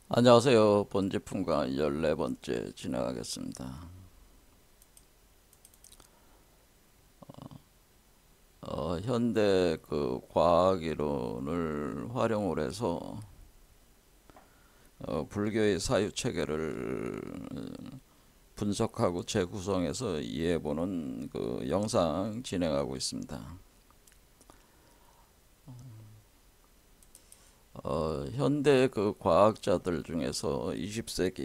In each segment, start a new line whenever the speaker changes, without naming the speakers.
안녕하세요. 본지풍과 14번째 진행하겠습니다. 현대 그 과학 이론을 활용을 해서 불교의 사유 체계를 분석하고 재구성해서 이해해보는 그 영상 진행하고 있습니다. 현대 그 과학자들 중에서 20세기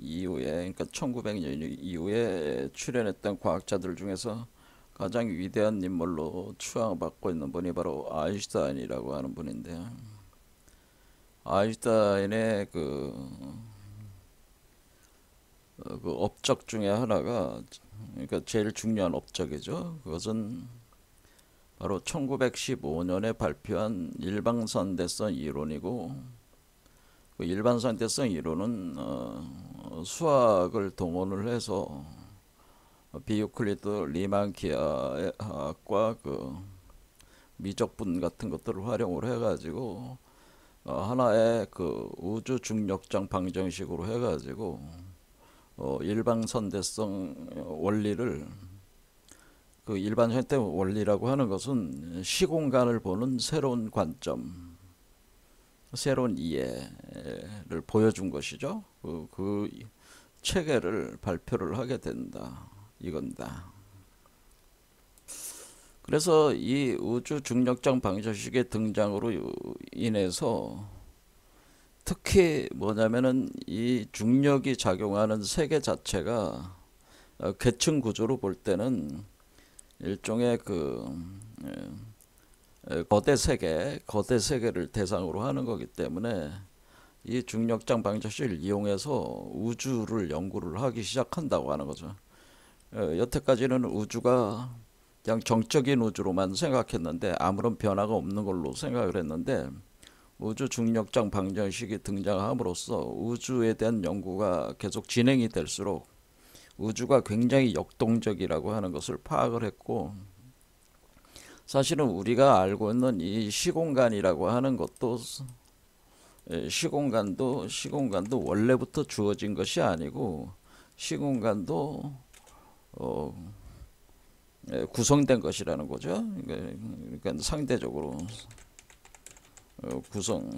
이후에, 그러니까 1900년 이후에 출현했던 과학자들 중에서 가장 위대한 인물로 추앙받고 있는 분이 바로 아인슈타인이라고 하는 분인데요. 아인슈타인의 그 업적 중에 하나가, 그러니까 제일 중요한 업적이죠. 그것은 바로 1915년에 발표한 일방선대성 이론이고, 그 일반선대성 이론은 수학을 동원을 해서 비유클리드, 리만 기하학과 그 미적분 같은 것들을 활용을 해가지고 하나의 그 우주 중력장 방정식으로 해가지고 일방선대성 원리를, 그 일반선대 원리라고 하는 것은 시공간을 보는 새로운 관점, 새로운 이해를 보여준 것이죠. 그 체계를 발표를 하게 된다, 이건다. 그래서 이 우주 중력장 방정식의 등장으로 인해서 특히 뭐냐면은 이 중력이 작용하는 세계 자체가 계층 구조로 볼 때는 일종의 그 거대 세계를 대상으로 하는 거기 때문에 이 중력장 방정식을 이용해서 우주를 연구를 하기 시작한다고 하는 거죠. 여태까지는 우주가 그냥 정적인 우주로만 생각했는데, 아무런 변화가 없는 걸로 생각을 했는데, 우주 중력장 방정식이 등장함으로써 우주에 대한 연구가 계속 진행이 될수록 우주가 굉장히 역동적이라고 하는 것을 파악을 했고, 사실은 우리가 알고 있는 이 시공간이라고 하는 것도 시공간도 원래부터 주어진 것이 아니고, 시공간도 구성된 것이라는 거죠. 그러니까 상대적으로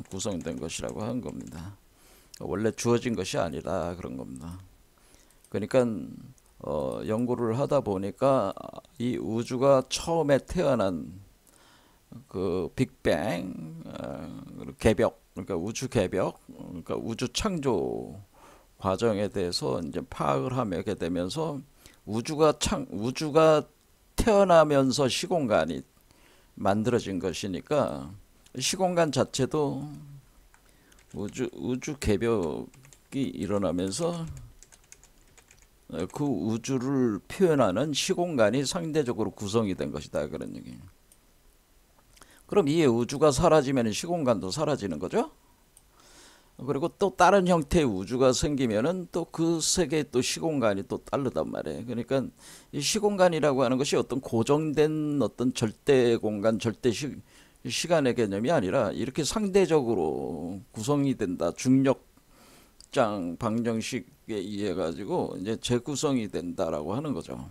구성된 것이라고 한 겁니다. 원래 주어진 것이 아니라 그런 겁니다. 그러니까 연구를 하다 보니까 이 우주가 처음에 태어난 그 빅뱅, 개벽, 그러니까 우주 개벽, 그러니까 우주 창조 과정에 대해서 이제 파악을 하게 되면서 우주가 태어나면서 시공간이 만들어진 것이니까 시공간 자체도 우주 개벽이 일어나면서 그 우주를 표현하는 시공간이 상대적으로 구성이 된 것이다, 그런 얘기. 그럼 이 우주가 사라지면 시공간도 사라지는 거죠. 그리고 또 다른 형태의 우주가 생기면은 또 그 세계의 또 시공간이 또 다르단 말이에요. 그러니까 이 시공간이라고 하는 것이 어떤 고정된 어떤 절대 공간, 시간의 개념이 아니라 이렇게 상대적으로 구성이 된다. 중력장 방정식에 의해 가지고 이제 재구성이 된다라고 하는 거죠.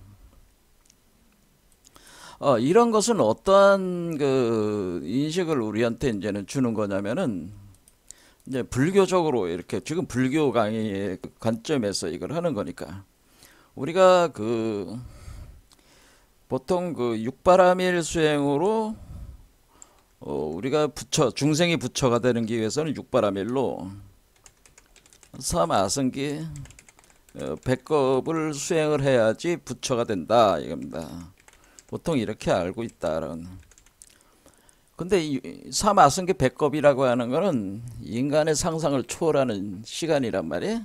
이런 것은 어떠한 그 인식을 우리한테 이제는 주는 거냐면은, 이제 불교적으로 이렇게 지금 불교 강의의 관점에서 이걸 하는 거니까, 우리가 그 보통 그 육바라밀 수행으로 우리가 중생이 부처가 되는 기 위해서는 육바라밀로 삼아승기 100겁을 수행을 해야지 부처가 된다, 이겁니다. 보통 이렇게 알고 있다라는. 근데 이 삼아승기 100겁이라고 하는 거는 인간의 상상을 초월하는 시간이란 말이에요.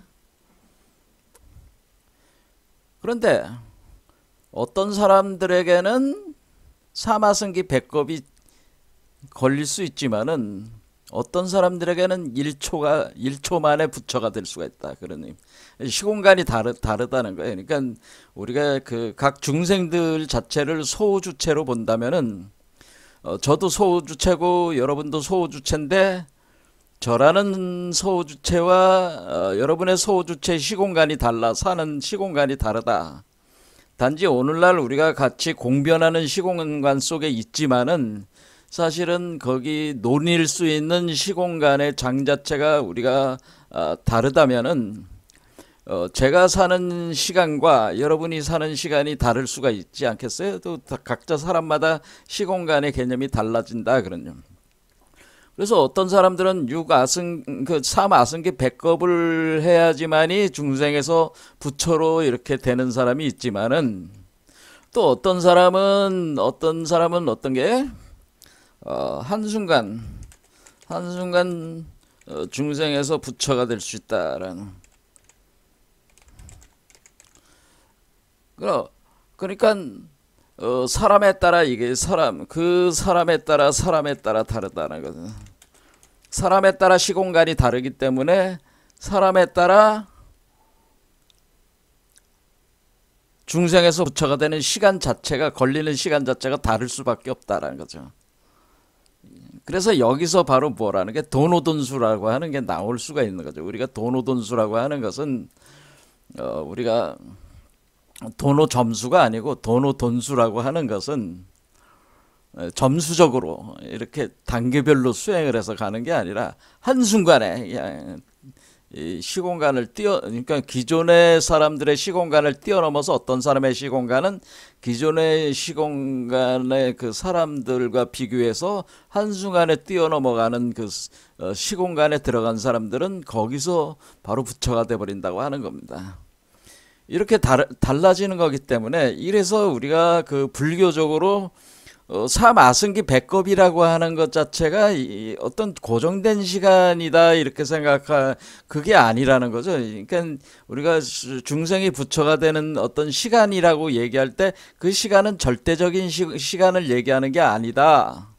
그런데 어떤 사람들에게는 삼아승기 100겁이 걸릴 수 있지만은 어떤 사람들에게는 1초 만에 부처가 될 수가 있다. 그러니 시공간이 다르다는 거예요. 그러니까 우리가 그 각 중생들 자체를 소주체로 본다면은 저도 소주체고 여러분도 소주체인데 저라는 소주체와 여러분의 소주체 시공간이 달라, 사는 시공간이 다르다. 단지 오늘날 우리가 같이 공변하는 시공간 속에 있지만은 사실은 거기 논일 수 있는 시공간의 장 자체가 우리가 다르다면은 제가 사는 시간과 여러분이 사는 시간이 다를 수가 있지 않겠어요? 또 각자 사람마다 시공간의 개념이 달라진다 그러요. 그래서 어떤 사람들은 삼아승기 백겁을 해야지만이 중생에서 부처로 이렇게 되는 사람이 있지만은 또 어떤 사람은 어떤 게 한순간 중생에서 부처가 될 수 있다라는. 그러니까 사람에 따라 이게 사람에 따라 다르다는 거죠. 사람에 따라 시공간이 다르기 때문에 사람에 따라 중생에서 부처가 되는 시간 자체가, 걸리는 시간 자체가 다를 수밖에 없다라는 거죠. 그래서 여기서 바로 뭐라는 게 도노돈수라고 하는 게 나올 수가 있는 거죠. 우리가 도노돈수라고 하는 것은 우리가 도노 점수가 아니고 도노돈수라고 하는 것은 점수적으로 이렇게 단계별로 수행을 해서 가는 게 아니라 한순간에 이 시공간을 그러니까 기존의 사람들의 시공간을 뛰어넘어서 어떤 사람의 시공간은 기존의 시공간의 그 사람들과 비교해서 한순간에 뛰어넘어가는 그 시공간에 들어간 사람들은 거기서 바로 부처가 돼버린다고 하는 겁니다. 이렇게 달라지는 거기 때문에, 이래서 우리가 그 불교적으로 삼아승기 백겁이라고 하는 것 자체가 어떤 고정된 시간이다 이렇게 그게 아니라는 거죠. 그러니까 우리가 중생이 부처가 되는 어떤 시간이라고 얘기할 때 그 시간은 절대적인 시간을 얘기하는 게 아니다.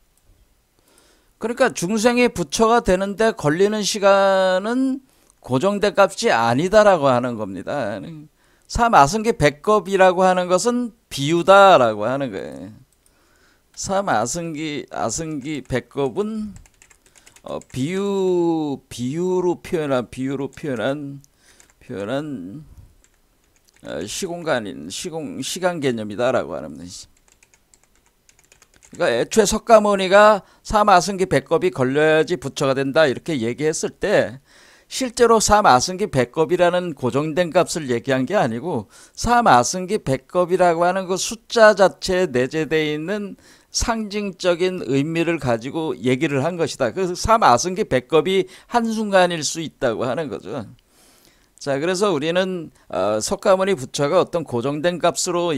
그러니까 중생이 부처가 되는데 걸리는 시간은 고정된 값이 아니다라고 하는 겁니다. 삼아승기 백겁이라고 하는 것은 비유다라고 하는 거예요. 삼아승기 백겁은 비유로 표현한 시간 개념이다라고 하는 거죠. 그러니까 애초에 석가모니가 삼아승기 백겁이 걸려야지 부처가 된다 이렇게 얘기했을 때 실제로 삼아승기 백겁이라는 고정된 값을 얘기한 게 아니고 삼아승기 백겁이라고 하는 그 숫자 자체에 내재되어 있는 상징적인 의미를 가지고 얘기를 한 것이다. 그래서 삼아승기 백겁이 한순간일 수 있다고 하는 거죠. 자, 그래서 우리는 석가모니 부처가 어떤 고정된 값으로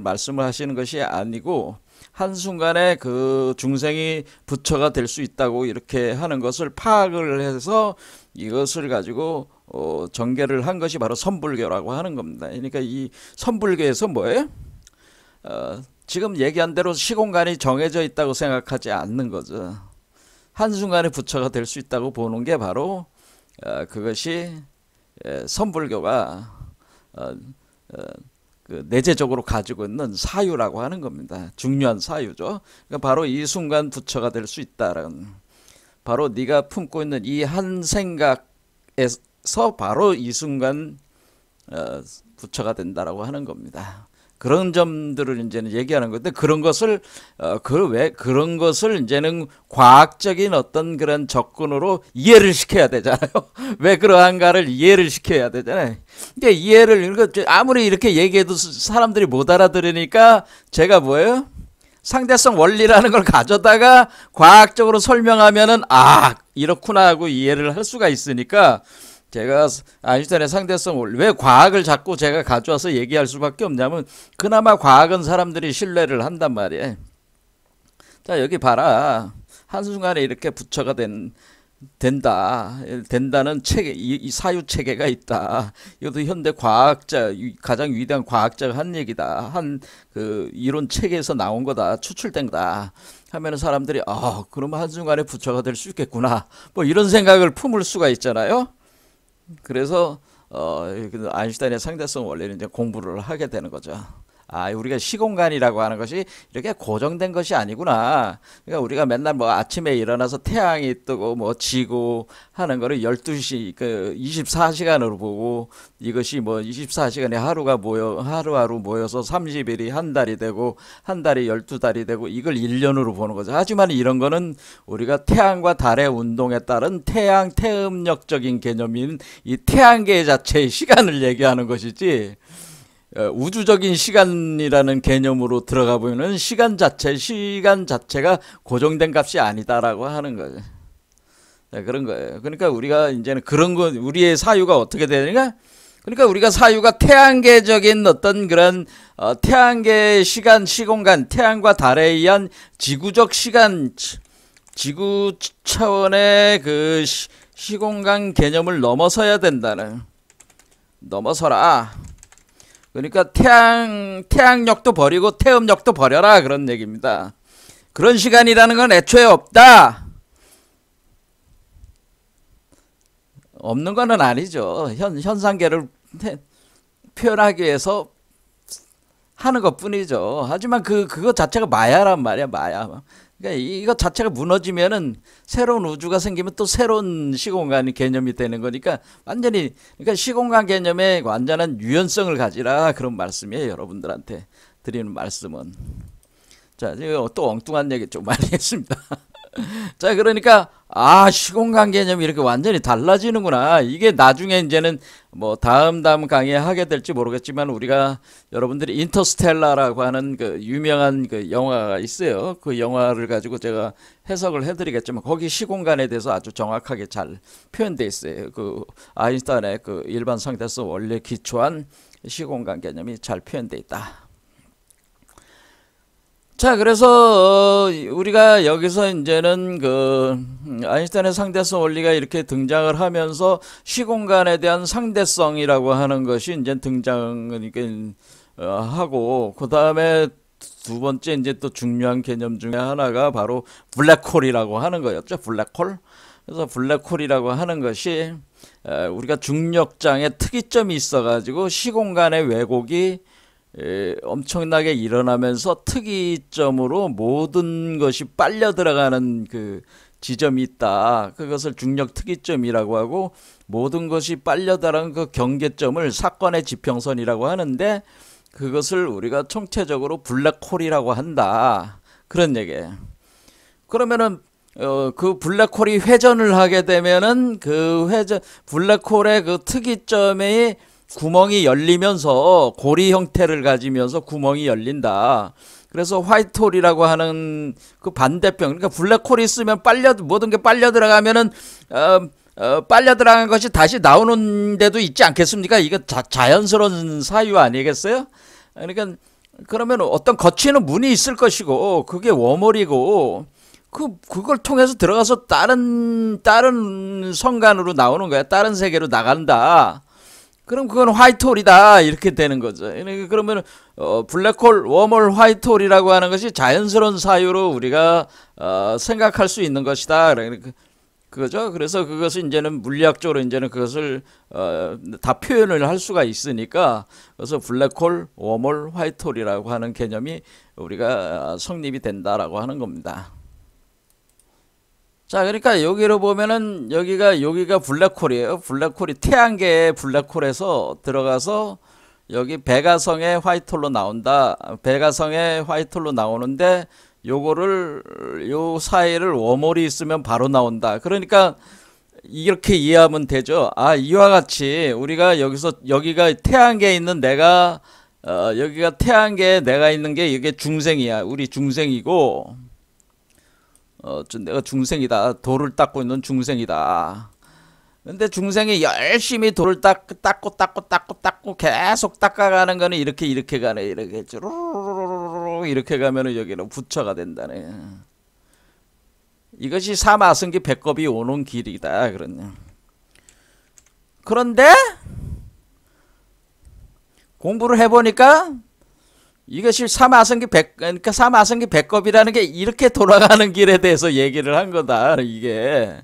말씀을 하시는 것이 아니고 한순간에 그 중생이 부처가 될 수 있다고 이렇게 하는 것을 파악을 해서 이것을 가지고 전개를 한 것이 바로 선불교라고 하는 겁니다. 그러니까 이 선불교에서 뭐예요? 지금 얘기한 대로 시공간이 정해져 있다고 생각하지 않는 거죠. 한순간에 부처가 될 수 있다고 보는 게 바로 그것이 선불교가 그 내재적으로 가지고 있는 사유라고 하는 겁니다. 중요한 사유죠. 그러니까 바로 이 순간 부처가 될 수 있다라는, 바로 네가 품고 있는 이 한 생각에서 바로 이 순간 부처가 된다라고 하는 겁니다. 그런 점들을 이제는 얘기하는 건데, 그런 것을 그런 것을 이제는 과학적인 어떤 그런 접근으로 이해를 시켜야 되잖아요. 왜 그러한가를 이해를 시켜야 되잖아요. 근데 아무리 이렇게 얘기해도 사람들이 못 알아들으니까 제가 뭐예요? 상대성 원리라는 걸 가져다가 과학적으로 설명하면은 이렇구나 하고 이해를 할 수가 있으니까, 제가 아인슈타인의 상대성 원리, 왜 과학을 자꾸 제가 가져와서 얘기할 수밖에 없냐면 그나마 과학은 사람들이 신뢰를 한단 말이에요. 자, 여기 봐라. 한순간에 이렇게 부처가 된다는 체계, 이 사유 체계가 있다. 이것도 현대 과학자, 가장 위대한 과학자가 한 얘기다. 그 이론 체계에서 나온 거다. 추출된 거다. 하면은 사람들이 그러면 한순간에 부처가 될 수 있겠구나. 뭐 이런 생각을 품을 수가 있잖아요. 그래서 아인슈타인의 상대성 원리는 이제 공부를 하게 되는 거죠. 아, 우리가 시공간이라고 하는 것이 이렇게 고정된 것이 아니구나. 그러니까 우리가 맨날 뭐 아침에 일어나서 태양이 뜨고 뭐 지고 하는 거를 12시, 24시간으로 보고 이것이 뭐 24시간에 하루하루 모여서 30일이 한 달이 되고 한 달이 12달이 되고 이걸 1년으로 보는 거죠. 하지만 이런 거는 우리가 태양과 달의 운동에 따른 태음력적인 개념인 이 태양계 자체의 시간을 얘기하는 것이지, 우주적인 시간이라는 개념으로 들어가 보면은 시간 자체가 고정된 값이 아니다라고 하는 거죠. 네, 그런 거예요. 그러니까 우리가 이제는 그런 거, 우리의 사유가 어떻게 되느냐? 그러니까 우리가 사유가 태양계적인 어떤 그런 태양계 시간, 시공간, 태양과 달에 의한 지구적 시간, 지구 차원의 그 시공간 개념을 넘어서야 된다는, 넘어서라. 그러니까 태양력도 버리고 태음력도 버려라, 그런 얘기입니다. 그런 시간이라는 건 애초에 없다. 없는 거는 아니죠. 현상계를 표현하기 위해서 하는 것 뿐이죠. 하지만 그거 자체가 마야란 말이야, 마야. 그러니까 이거 자체가 무너지면은 새로운 우주가 생기면 또 새로운 시공간 개념이 되는 거니까 완전히, 그러니까 시공간 개념에 완전한 유연성을 가지라, 그런 말씀이에요. 여러분들한테 드리는 말씀은. 자, 또 엉뚱한 얘기 좀 많이 했습니다. 자, 그러니까 시공간 개념이 이렇게 완전히 달라지는구나. 이게 나중에 이제는 뭐 다음 강의에 하게 될지 모르겠지만, 우리가 여러분들이 인터스텔라라고 하는 그 유명한 그 영화가 있어요. 그 영화를 가지고 제가 해석을 해드리겠지만 거기 시공간에 대해서 아주 정확하게 잘 표현되어 있어요. 그 아인슈타인의 그 일반 상대성 원리에 기초한 시공간 개념이 잘 표현되어 있다. 자, 그래서 우리가 여기서 이제는 그 아인슈타인의 상대성 원리가 이렇게 등장을 하면서 시공간에 대한 상대성이라고 하는 것이 이제 등장을 하고, 그 다음에 두 번째 이제 또 중요한 개념 중에 하나가 바로 블랙홀이라고 하는 거였죠. 블랙홀. 그래서 블랙홀이라고 하는 것이 우리가 중력장에 특이점이 있어가지고 시공간의 왜곡이 엄청나게 일어나면서 특이점으로 모든 것이 빨려 들어가는 그 지점이 있다. 그것을 중력 특이점이라고 하고, 모든 것이 빨려 들어가는 그 경계점을 사건의 지평선이라고 하는데, 그것을 우리가 총체적으로 블랙홀이라고 한다, 그런 얘기예요. 그러면은 그 블랙홀이 회전을 하게 되면은 블랙홀의 그 특이점의 구멍이 열리면서 고리 형태를 가지면서 구멍이 열린다. 그래서 화이트홀이라고 하는 그 반대편, 그러니까 블랙홀이 있으면 모든 게 빨려 들어가면은 빨려 들어간 것이 다시 나오는 데도 있지 않겠습니까? 이거 자연스러운 사유 아니겠어요? 그러니까 그러면 어떤 거치는 문이 있을 것이고, 그게 웜홀이고, 그걸 통해서 들어가서 다른 성간으로 나오는 거야. 다른 세계로 나간다. 그럼 그건 화이트홀이다, 이렇게 되는 거죠. 그러면 블랙홀, 웜홀, 화이트홀이라고 하는 것이 자연스러운 사유로 우리가 생각할 수 있는 것이다, 그거죠. 그래서 그것을 이제는 물리학적으로 이제는 그것을 다 표현을 할 수가 있으니까, 그래서 블랙홀, 웜홀, 화이트홀이라고 하는 개념이 우리가 성립이 된다라고 하는 겁니다. 자, 그러니까 여기로 보면은 여기가 블랙홀이에요. 블랙홀이 태양계의 블랙홀에서 들어가서 여기 베가성의 화이트홀로 나온다. 베가성의 화이트홀로 나오는데 요거를 요 사이를 웜홀이 있으면 바로 나온다. 그러니까 이렇게 이해하면 되죠. 이와 같이 우리가 여기가 태양계에 있는 여기가 태양계에 내가 있는 게 이게 중생이야. 우리 중생이고, 내가 중생이다. 돌을 닦고 있는 중생이다. 근데 중생이 열심히 돌을 닦고 계속 닦아가는 거는 이렇게 가네. 이렇게 쭈루루루루 이렇게 가면은 여기는 부처가 된다네. 이것이 사마성기 배꼽이 오는 길이다. 그런데 공부를 해보니까 이것이 그러니까 사마성기 배꼽이라는 게 이렇게 돌아가는 길에 대해서 얘기를 한 거다. 이게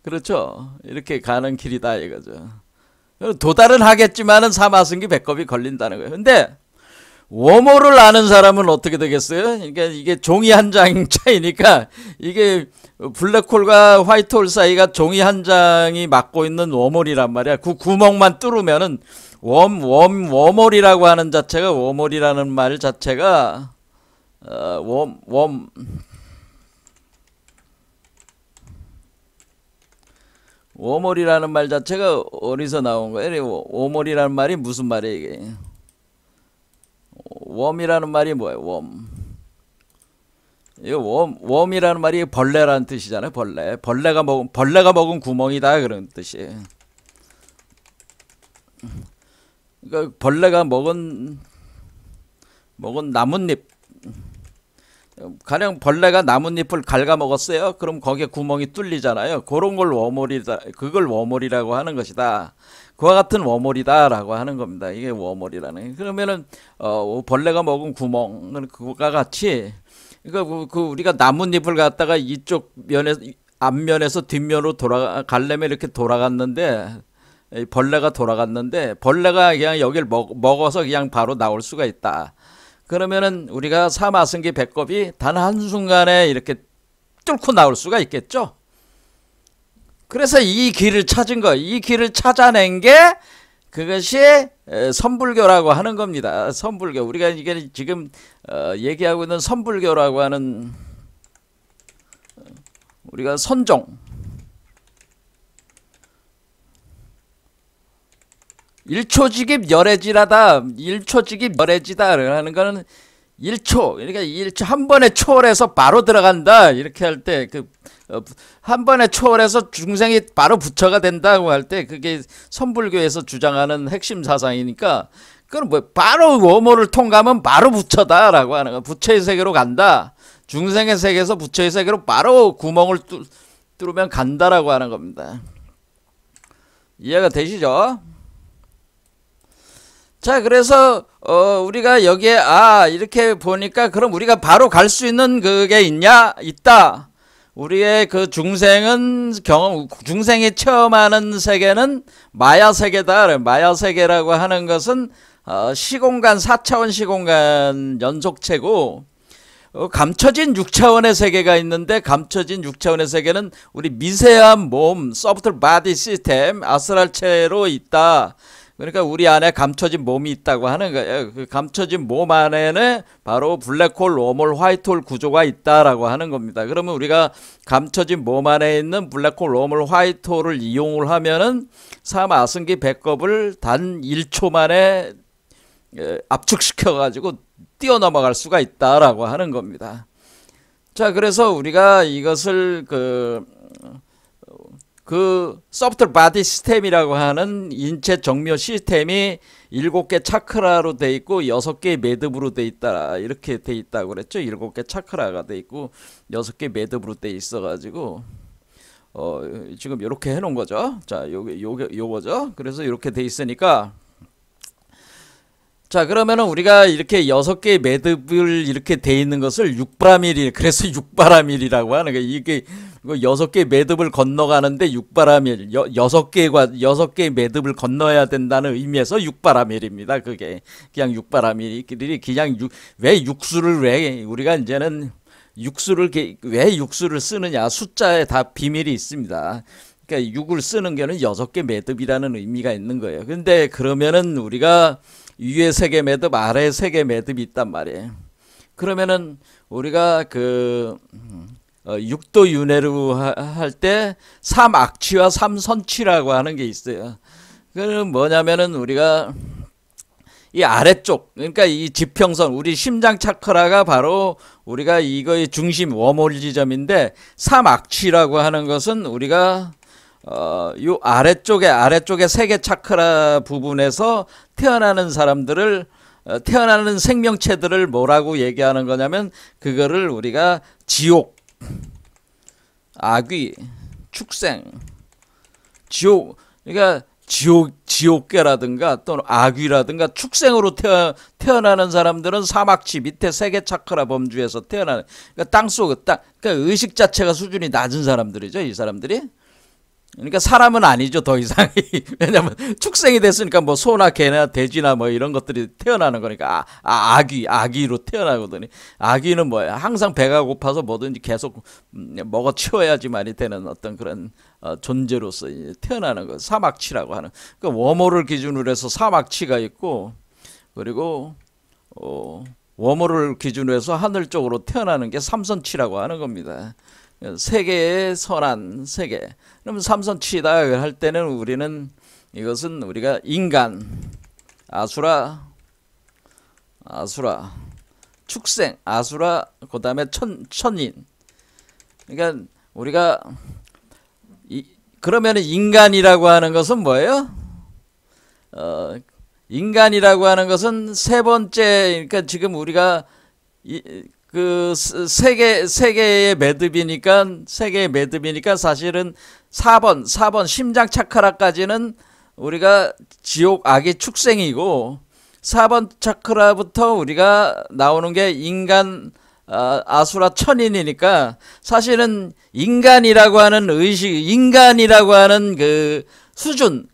그렇죠. 이렇게 가는 길이다, 이거죠. 도달은 하겠지만은 사마성기 배꼽이 걸린다는 거예요. 근데 웜홀을 아는 사람은 어떻게 되겠어요? 그러니까 이게 종이 한 장 차이니까 이게 블랙홀과 화이트홀 사이가 종이 한 장이 막고 있는 웜홀이란 말이야. 그 구멍만 뚫으면은 웜홀이라고 하는 자체가 웜홀이라는 말 자체가 웜홀이라는 말 자체가 어디서 나온 거예요? 웜홀이라는 말이 무슨 말이에요 이게? 웜이라는 말이 뭐예요? 웜이라는 말이 벌레라는 뜻이잖아요. 벌레가 먹은 구멍이다 그런 뜻이에요. 그러니까 벌레가 먹은 나뭇잎, 가령 벌레가 나뭇잎을 갉아 먹었어요. 그럼 거기에 구멍이 뚫리잖아요. 그런 걸 웜홀이다. 그걸 웜홀이라고 하는 것이다. 그와 같은 웜홀이다라고 하는 겁니다. 이게 웜홀이라는. 그러면은 벌레가 먹은 구멍은 그거가 같이, 그러니까 우리가 나뭇잎을 갖다가 이쪽 면에 앞면에서 뒷면으로 가려면 이렇게 돌아갔는데 벌레가 돌아갔는데 벌레가 그냥 여길 먹어서 그냥 바로 나올 수가 있다. 그러면은 우리가 사마승기 배꼽이 단 한순간에 이렇게 뚫고 나올 수가 있겠죠. 그래서 이 길을 찾은 거, 이 길을 찾아낸 게 그것이 선불교라고 하는 겁니다. 선불교. 우리가 이게 지금 얘기하고 있는 선불교라고 하는, 우리가 선종, 일초직입 열애지라다. 일초직입 열애지다 라는 거는 1초, 그러니까 1초 한 번에 초월해서 바로 들어간다 이렇게 할 때, 한 번에 초월해서 중생이 바로 부처가 된다고 할 때 그게 선불교에서 주장하는 핵심 사상이니까, 그건 뭐 바로 웜홀을 통과하면 바로 부처다라고 하는 거. 부처의 세계로 간다. 중생의 세계에서 부처의 세계로 바로 구멍을 뚫으면 간다라고 하는 겁니다. 이해가 되시죠? 자, 그래서 우리가 여기에 이렇게 보니까 그럼 우리가 바로 갈 수 있는 그게 있다. 우리의 그 중생이 체험하는 세계는 마야 세계다. 마야 세계라고 하는 것은 시공간, 4차원 시공간 연속체고, 감춰진 6차원의 세계가 있는데, 감춰진 6차원의 세계는 우리 미세한 몸, 소프트 바디 시스템, 아스랄체로 있다. 그러니까 우리 안에 감춰진 몸이 있다고 하는 거예요. 그 감춰진 몸 안에는 바로 블랙홀, 웜홀, 화이트홀 구조가 있다라고 하는 겁니다. 그러면 우리가 감춰진 몸 안에 있는 블랙홀, 웜홀, 화이트홀을 이용을 하면은 사마승기 배꼽을 단 1초 만에 압축시켜 가지고 뛰어넘어갈 수가 있다라고 하는 겁니다. 자, 그래서 우리가 이것을 소프트 바디 시스템이라고 하는 인체 정묘 시스템이 7개 차크라로 돼 있고 6개의 매듭으로 돼 있다. 이렇게 돼 있다고 그랬죠. 7개 차크라가 돼 있고 6개 매듭으로 돼 있어 가지고 지금 이렇게 해 놓은 거죠. 자, 요거죠. 그래서 이렇게 돼 있으니까, 자, 그러면은 우리가 이렇게 6개의 매듭을 이렇게 돼 있는 것을 육바라밀, 그래서 육바라밀이라고 하는 거예요. 이게 6개의 매듭을 건너가는데 육바라밀, 6개의 매듭을 건너야 된다는 의미에서 육바라밀입니다. 그게 그냥 육바라밀이 그냥 왜 육수를, 왜 우리가 이제는 왜 육수를 쓰느냐, 숫자에 다 비밀이 있습니다. 그러니까 6을 쓰는 게는 6개 매듭이라는 의미가 있는 거예요. 근데 그러면은 우리가 위에 3개 매듭, 아래 3개 매듭이 있단 말이에요. 그러면은 우리가 육도 윤회로 할 때 3악취와 3선취라고 하는 게 있어요. 그는 뭐냐면은 우리가 이 아래쪽, 그러니까 이 지평선, 우리 심장 차크라가 바로 우리가 이거의 중심 웜홀 지점인데, 3악취라고 하는 것은 우리가 요 아래쪽에 3개 차크라 부분에서 태어나는 사람들을, 태어나는 생명체들을 뭐라고 얘기하는 거냐면, 그거를 우리가 지옥, 악귀, 축생, 지옥, 그러니까 지옥계라든가 또는 악귀라든가 축생으로 태어나는 사람들은 사막치 밑에 3개 차크라 범주에서 태어나는, 그러니까 그러니까 의식 자체가 수준이 낮은 사람들이죠, 이 사람들이. 그러니까 사람은 아니죠, 더 이상이. 왜냐면 축생이 됐으니까 뭐 소나 개나 돼지나 뭐 이런 것들이 태어나는 거니까 아기로 태어나거든요. 아기는 뭐야? 항상 배가 고파서 뭐든지 계속 먹어 치워야지만이 되는 어떤 그런 존재로서 태어나는 거. 사막치라고 하는. 그러니까 워모를 기준으로 해서 사막치가 있고, 그리고 워모를 기준으로 해서 하늘 쪽으로 태어나는 게 삼선치라고 하는 겁니다. 세계의 선한 세계. 그럼 삼선치다 할 때는 우리는 이것은 우리가 인간, 아수라, 축생, 아수라, 그 다음에 천인. 그러니까 우리가 그러면 인간이라고 하는 것은 뭐예요? 인간이라고 하는 것은 세 번째, 그러니까 지금 우리가 그 세계의 매듭이니까 사실은 4번 심장 차크라까지는 우리가 지옥 악의 축생이고 4번 차크라부터 우리가 나오는 게 인간, 아수라 천인이니까 사실은 인간이라고 하는 인간이라고 하는 그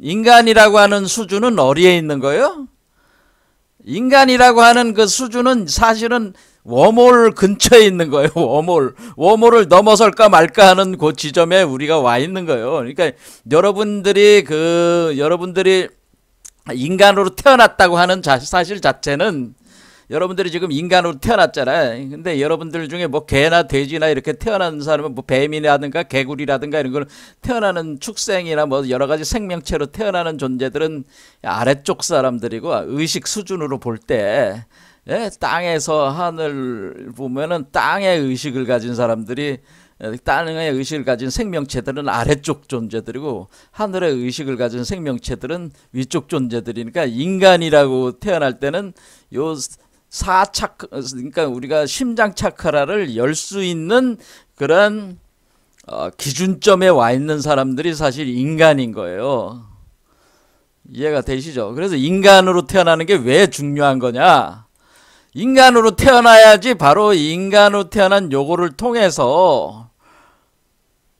인간이라고 하는 수준은 어디에 있는 거예요? 인간이라고 하는 그 수준은 사실은 워몰 근처에 있는 거예요. 워몰을 넘어설까 말까 하는 그 지점에 우리가 와 있는 거예요. 그러니까 여러분들이 인간으로 태어났다고 하는 사실 자체는 여러분들이 지금 인간으로 태어났잖아요. 근데 여러분들 중에 뭐 개나 돼지나 이렇게 태어난 사람은 뭐 뱀이라든가 개구리라든가 이런 걸 태어나는 축생이나 뭐 여러 가지 생명체로 태어나는 존재들은 아래쪽 사람들이고 의식 수준으로 볼 때 땅에서 하늘 보면은 땅의 의식을 가진 사람들이 땅의 의식을 가진 생명체들은 아래쪽 존재들이고 하늘의 의식을 가진 생명체들은 위쪽 존재들이니까 인간이라고 태어날 때는 요 그러니까 우리가 심장 차크라를 열 수 있는 그런 기준점에 와 있는 사람들이 사실 인간인 거예요. 이해가 되시죠? 그래서 인간으로 태어나는 게 왜 중요한 거냐? 인간으로 태어나야지 바로 인간으로 태어난 요거를 통해서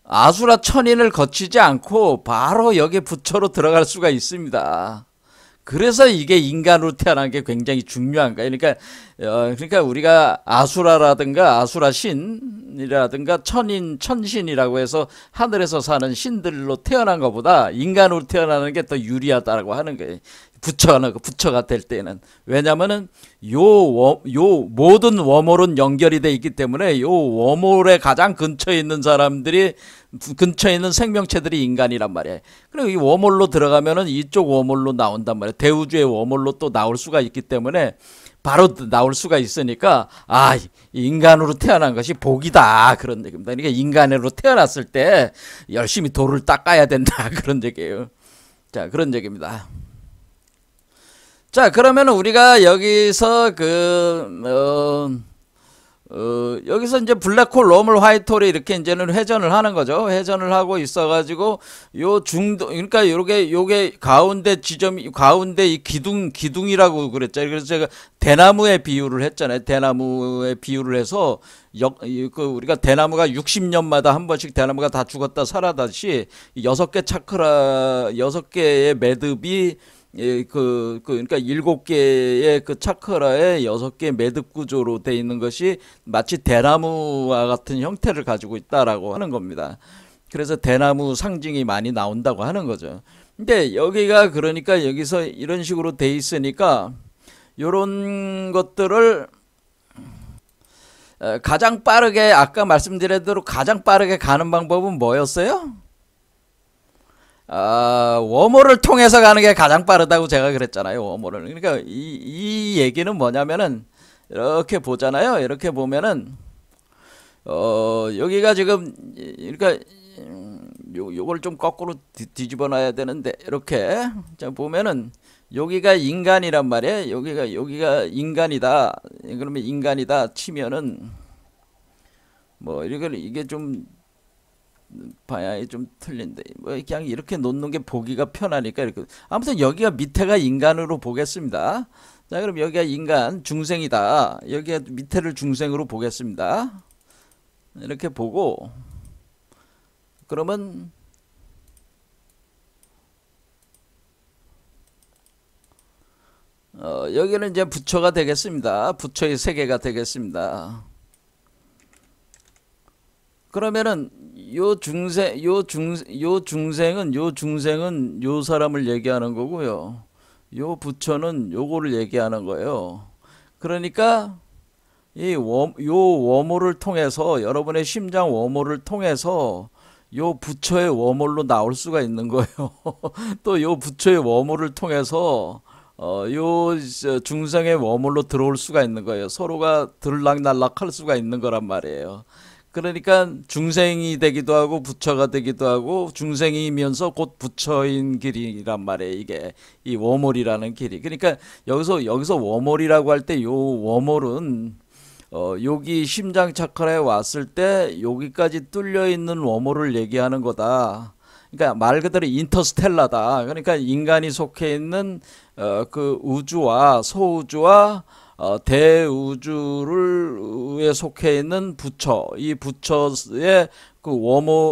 아수라 천인을 거치지 않고 바로 여기 부처로 들어갈 수가 있습니다. 그래서 이게 인간으로 태어난 게 굉장히 중요한 거예요. 그러니까 우리가 아수라라든가 아수라 신이라든가 천신이라고 해서 하늘에서 사는 신들로 태어난 것보다 인간으로 태어나는 게 더 유리하다고 하는 거예요. 부처가 될 때는. 왜냐면은 요 모든 워몰은 연결이 돼 있기 때문에 요 워몰의 가장 근처에 있는 근처에 있는 생명체들이 인간이란 말이에요. 그리고 이 워몰로 들어가면은 이쪽 워몰로 나온단 말이에요. 대우주의 워몰로 또 나올 수가 있기 때문에 바로 나올 수가 있으니까 인간으로 태어난 것이 복이다 그런 얘기입니다. 그러니까 인간으로 태어났을 때 열심히 도를 닦아야 된다 그런 얘기예요. 자, 그런 얘기입니다. 자, 그러면 우리가 여기서 여기서 이제 블랙홀, 웜홀, 화이트홀이 이렇게 이제는 회전을 하는 거죠. 회전을 하고 있어가지고 그러니까 요게 가운데 이 기둥이라고 그랬죠. 그래서 제가 대나무에 비유를 했잖아요. 대나무에 비유를 해서 우리가 대나무가 60년마다 한 번씩 대나무가 다 죽었다 살아다시 6개의 매듭이 그러니까 7개의 그 차크라에 6개의 매듭 구조로 되어 있는 것이 마치 대나무와 같은 형태를 가지고 있다라고 하는 겁니다. 그래서 대나무 상징이 많이 나온다고 하는 거죠. 근데 여기가 그러니까 여기서 이런 식으로 돼 있으니까 요런 것들을 가장 빠르게 아까 말씀드린 대로 가장 빠르게 가는 방법은 뭐였어요? 워몰을 통해서 가는 게 가장 빠르다고 제가 그랬잖아요. 워몰을. 그러니까 이 얘기는 뭐냐면은 이렇게 보잖아요. 이렇게 보면은 여기가 지금 그러니까 요걸 좀 거꾸로 뒤집어 놔야 되는데 이렇게 자 보면은 여기가 인간이란 말이에요. 여기가 인간이다. 그러면 인간이다 치면은 뭐 이게 좀 방향이 좀 틀린데 뭐 그냥 이렇게 놓는 게 보기가 편하니까 이렇게 아무튼 여기가 밑에가 인간으로 보겠습니다. 자, 그럼 여기가 인간 중생이다. 여기가 밑에를 중생으로 보겠습니다. 이렇게 보고 그러면 여기는 이제 부처가 되겠습니다. 부처의 세계가 되겠습니다. 그러면은 요 중생은 요 사람을 얘기하는 거고요. 요 부처는 요거를 얘기하는 거예요. 그러니까 요 워몰을 통해서, 여러분의 심장 워몰을 통해서 요 부처의 워몰로 나올 수가 있는 거예요. 또 요 부처의 워몰을 통해서 요 중생의 워몰로 들어올 수가 있는 거예요. 서로가 들락날락 할 수가 있는 거란 말이에요. 그러니까 중생이 되기도 하고 부처가 되기도 하고, 중생이면서 곧 부처인 길이란 말이에요. 이게 이 워몰이라는 길이. 그러니까 여기서 워몰이라고 할 때 요 워몰은 여기 심장 차크라에 왔을 때 여기까지 뚫려 있는 워몰을 얘기하는 거다. 그러니까 말 그대로 인터스텔라다. 그러니까 인간이 속해 있는 그 우주와 소우주와 대우주에 속해 있는 부처, 이 부처의 그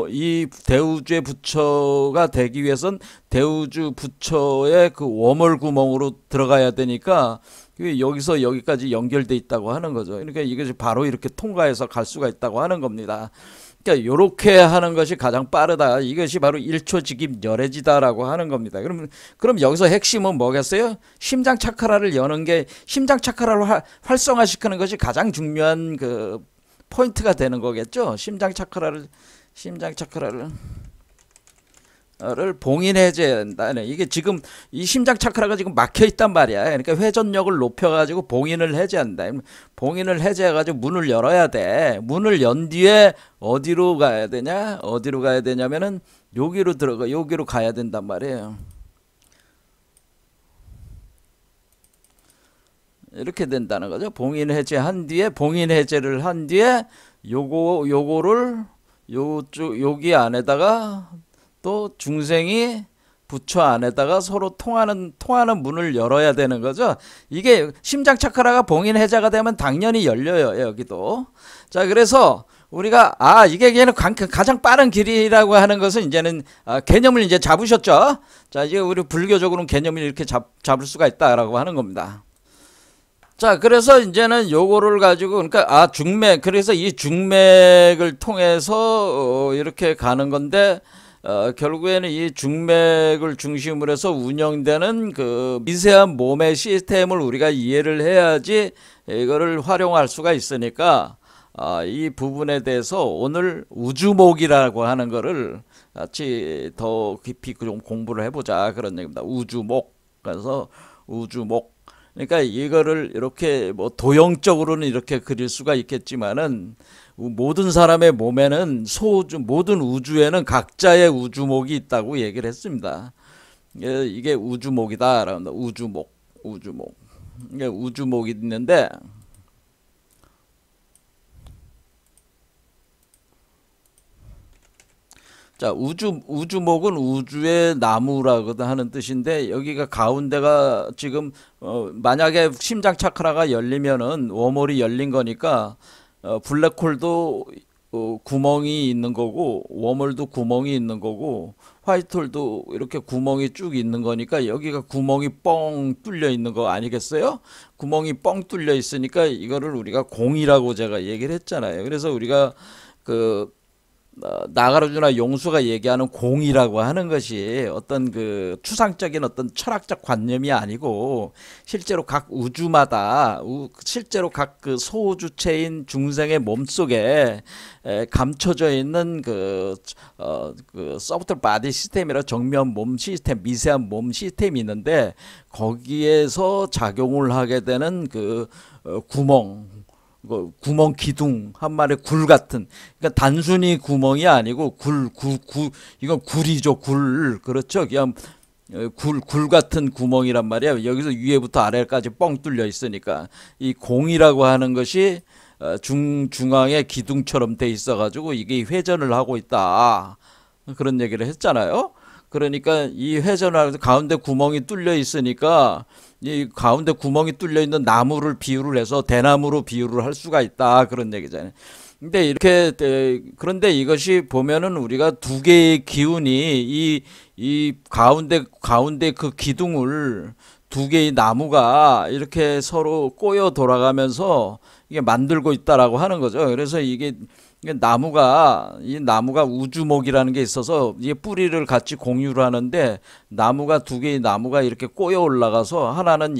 이 대우주의 부처가 되기 위해선 대우주 부처의 그 워멀 구멍으로 들어가야 되니까 여기서 여기까지 연결돼 있다고 하는 거죠. 그러니까 이것이 바로 이렇게 통과해서 갈 수가 있다고 하는 겁니다. 그러니까 이렇게 하는 것이 가장 빠르다. 이것이 바로 일초직입 열애지다라고 하는 겁니다. 그럼 여기서 핵심은 뭐겠어요? 심장 차크라를 여는 게, 심장 차크라를 활성화시키는 것이 가장 중요한 그 포인트가 되는 거겠죠. 심장 차크라를 봉인해줘야 된다. 이게 지금 이 심장 차크라가 지금 막혀 있단 말이야. 그러니까 회전력을 높여가지고 봉인을 해제한다. 봉인을 해제해가지고 문을 열어야 돼. 문을 연 뒤에 어디로 가야 되냐? 어디로 가야 되냐면은 여기로 가야 된단 말이에요. 이렇게 된다는 거죠. 봉인 해제를 한 뒤에 요거를 여기 안에다가 또 중생이 부처 안에다가 서로 통하는 문을 열어야 되는 거죠. 이게 심장 차크라가 봉인 해제가 되면 당연히 열려요. 여기도. 자, 그래서 우리가 이게 가장 빠른 길이라고 하는 것은 이제는 개념을 이제 잡으셨죠. 자, 이제 우리 불교적으로는 개념을 이렇게 잡을 수가 있다라고 하는 겁니다. 자, 그래서 이제는 요거를 가지고, 그러니까 중맥, 그래서 이 중맥을 통해서 이렇게 가는 건데, 결국에는 이 중맥을 중심으로 해서 운영되는 그 미세한 몸의 시스템을 우리가 이해를 해야지 이거를 활용할 수가 있으니까, 이 부분에 대해서 오늘 우주목이라고 하는 거를 같이 더 깊이 좀 공부를 해보자, 그런 얘기입니다. 우주목. 그래서 우주목. 그러니까 이거를 이렇게 뭐 도형적으로는 이렇게 그릴 수가 있겠지만은, 모든 사람의 몸에는 모든 우주에는 각자의 우주목이 있다고 얘기를 했습니다. 이게 우주목이다라는, 우주목. 이게 우주목이 있는데, 자, 우주목은 우주의 나무라고 하는 뜻인데, 여기가 가운데가 지금 만약에 심장 차크라가 열리면은 워몰이 열린 거니까 블랙홀도 구멍이 있는 거고, 워몰도 구멍이 있는 거고, 화이트홀도 이렇게 구멍이 쭉 있는 거니까 여기가 구멍이 뻥 뚫려 있는 거 아니겠어요? 구멍이 뻥 뚫려 있으니까 이거를 우리가 공이라고 제가 얘기를 했잖아요. 그래서 우리가 그 나가르주나 용수가 얘기하는 공이라고 하는 것이 어떤 그 추상적인 어떤 철학적 관념이 아니고, 실제로 각 우주마다 실제로 각 그 소주체인 중생의 몸속에 감춰져 있는 그 소프트 바디 시스템이라, 정면 몸 시스템, 미세한 몸 시스템이 있는데, 거기에서 작용을 하게 되는 그 구멍 기둥 한 마리 굴 같은, 그러니까 단순히 구멍이 아니고 이건 굴이죠. 그렇죠. 그냥 굴 같은 구멍이란 말이야. 여기서 위에부터 아래까지 뻥 뚫려 있으니까 이 공이라고 하는 것이 중앙에 기둥처럼 돼 있어 가지고 이게 회전을 하고 있다, 그런 얘기를 했잖아요. 그러니까 이 회전을 하면서 가운데 구멍이 뚫려 있으니까, 이 가운데 구멍이 뚫려 있는 나무를 비유를 해서 대나무로 비유를 할 수가 있다, 그런 얘기잖아요. 근데 그런데 이것이 보면은 우리가 두 개의 기운이 이 가운데 그 기둥을 두 개의 나무가 이렇게 서로 꼬여 돌아가면서 이게 만들고 있다라고 하는 거죠. 그래서 이게 이 나무가 우주목이라는 게 있어서 이게 뿌리를 같이 공유를 하는데 나무가 두 개의 나무가 이렇게 꼬여 올라가서 하나는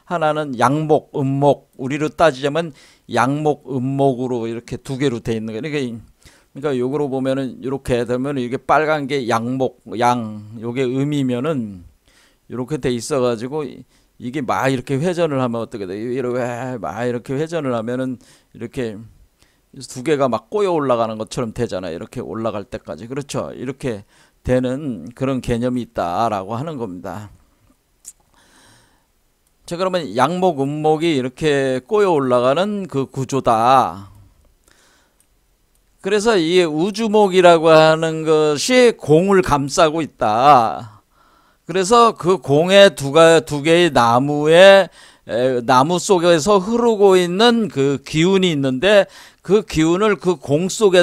하나는 양목, 음목, 우리로 따지자면 양목, 음목으로 이렇게 두 개로 돼 있는 거예요. 그러니까 요거로 보면은 이렇게 되면 이게 빨간 게 양목, 요게 음이면은 이렇게 돼 있어 가지고 이게 막 이렇게 회전을 하면 어떻게 돼요? 이렇게 막 이렇게 회전을 하면은 이렇게 두 개가 막 꼬여 올라가는 것처럼 되잖아요. 이렇게 올라갈 때까지. 그렇죠. 이렇게 되는 그런 개념이 있다라고 하는 겁니다. 자, 그러면 양목, 음목이 이렇게 꼬여 올라가는 그 구조다. 그래서 이 우주목이라고 하는 것이 공을 감싸고 있다. 그래서 그 공의 두 개의 나무 속에서 흐르고 있는 그 기운이 있는데 그 기운을 그 공 속에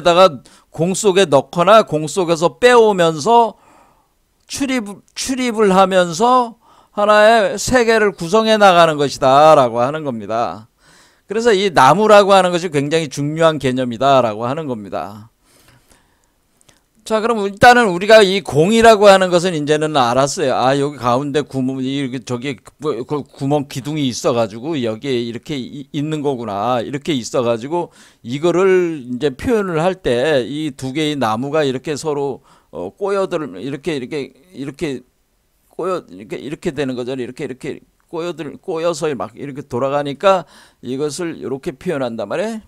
넣거나 공 속에서 빼오면서 출입을 하면서 하나의 세계를 구성해 나가는 것이다 라고 하는 겁니다. 그래서 이 나무라고 하는 것이 굉장히 중요한 개념이다 라고 하는 겁니다. 자, 그럼 일단은 우리가 이 공이라고 하는 것은 이제는 알았어요. 아, 여기 가운데 저기 구멍 기둥이 있어가지고 여기에 이렇게 있는 거구나. 이렇게 있어가지고 이거를 이제 표현을 할 때 이 두 개의 나무가 이렇게 서로 꼬여들 이렇게 되는 거죠. 이렇게 꼬여서 막 이렇게 돌아가니까 이것을 이렇게 표현한단 말이에요.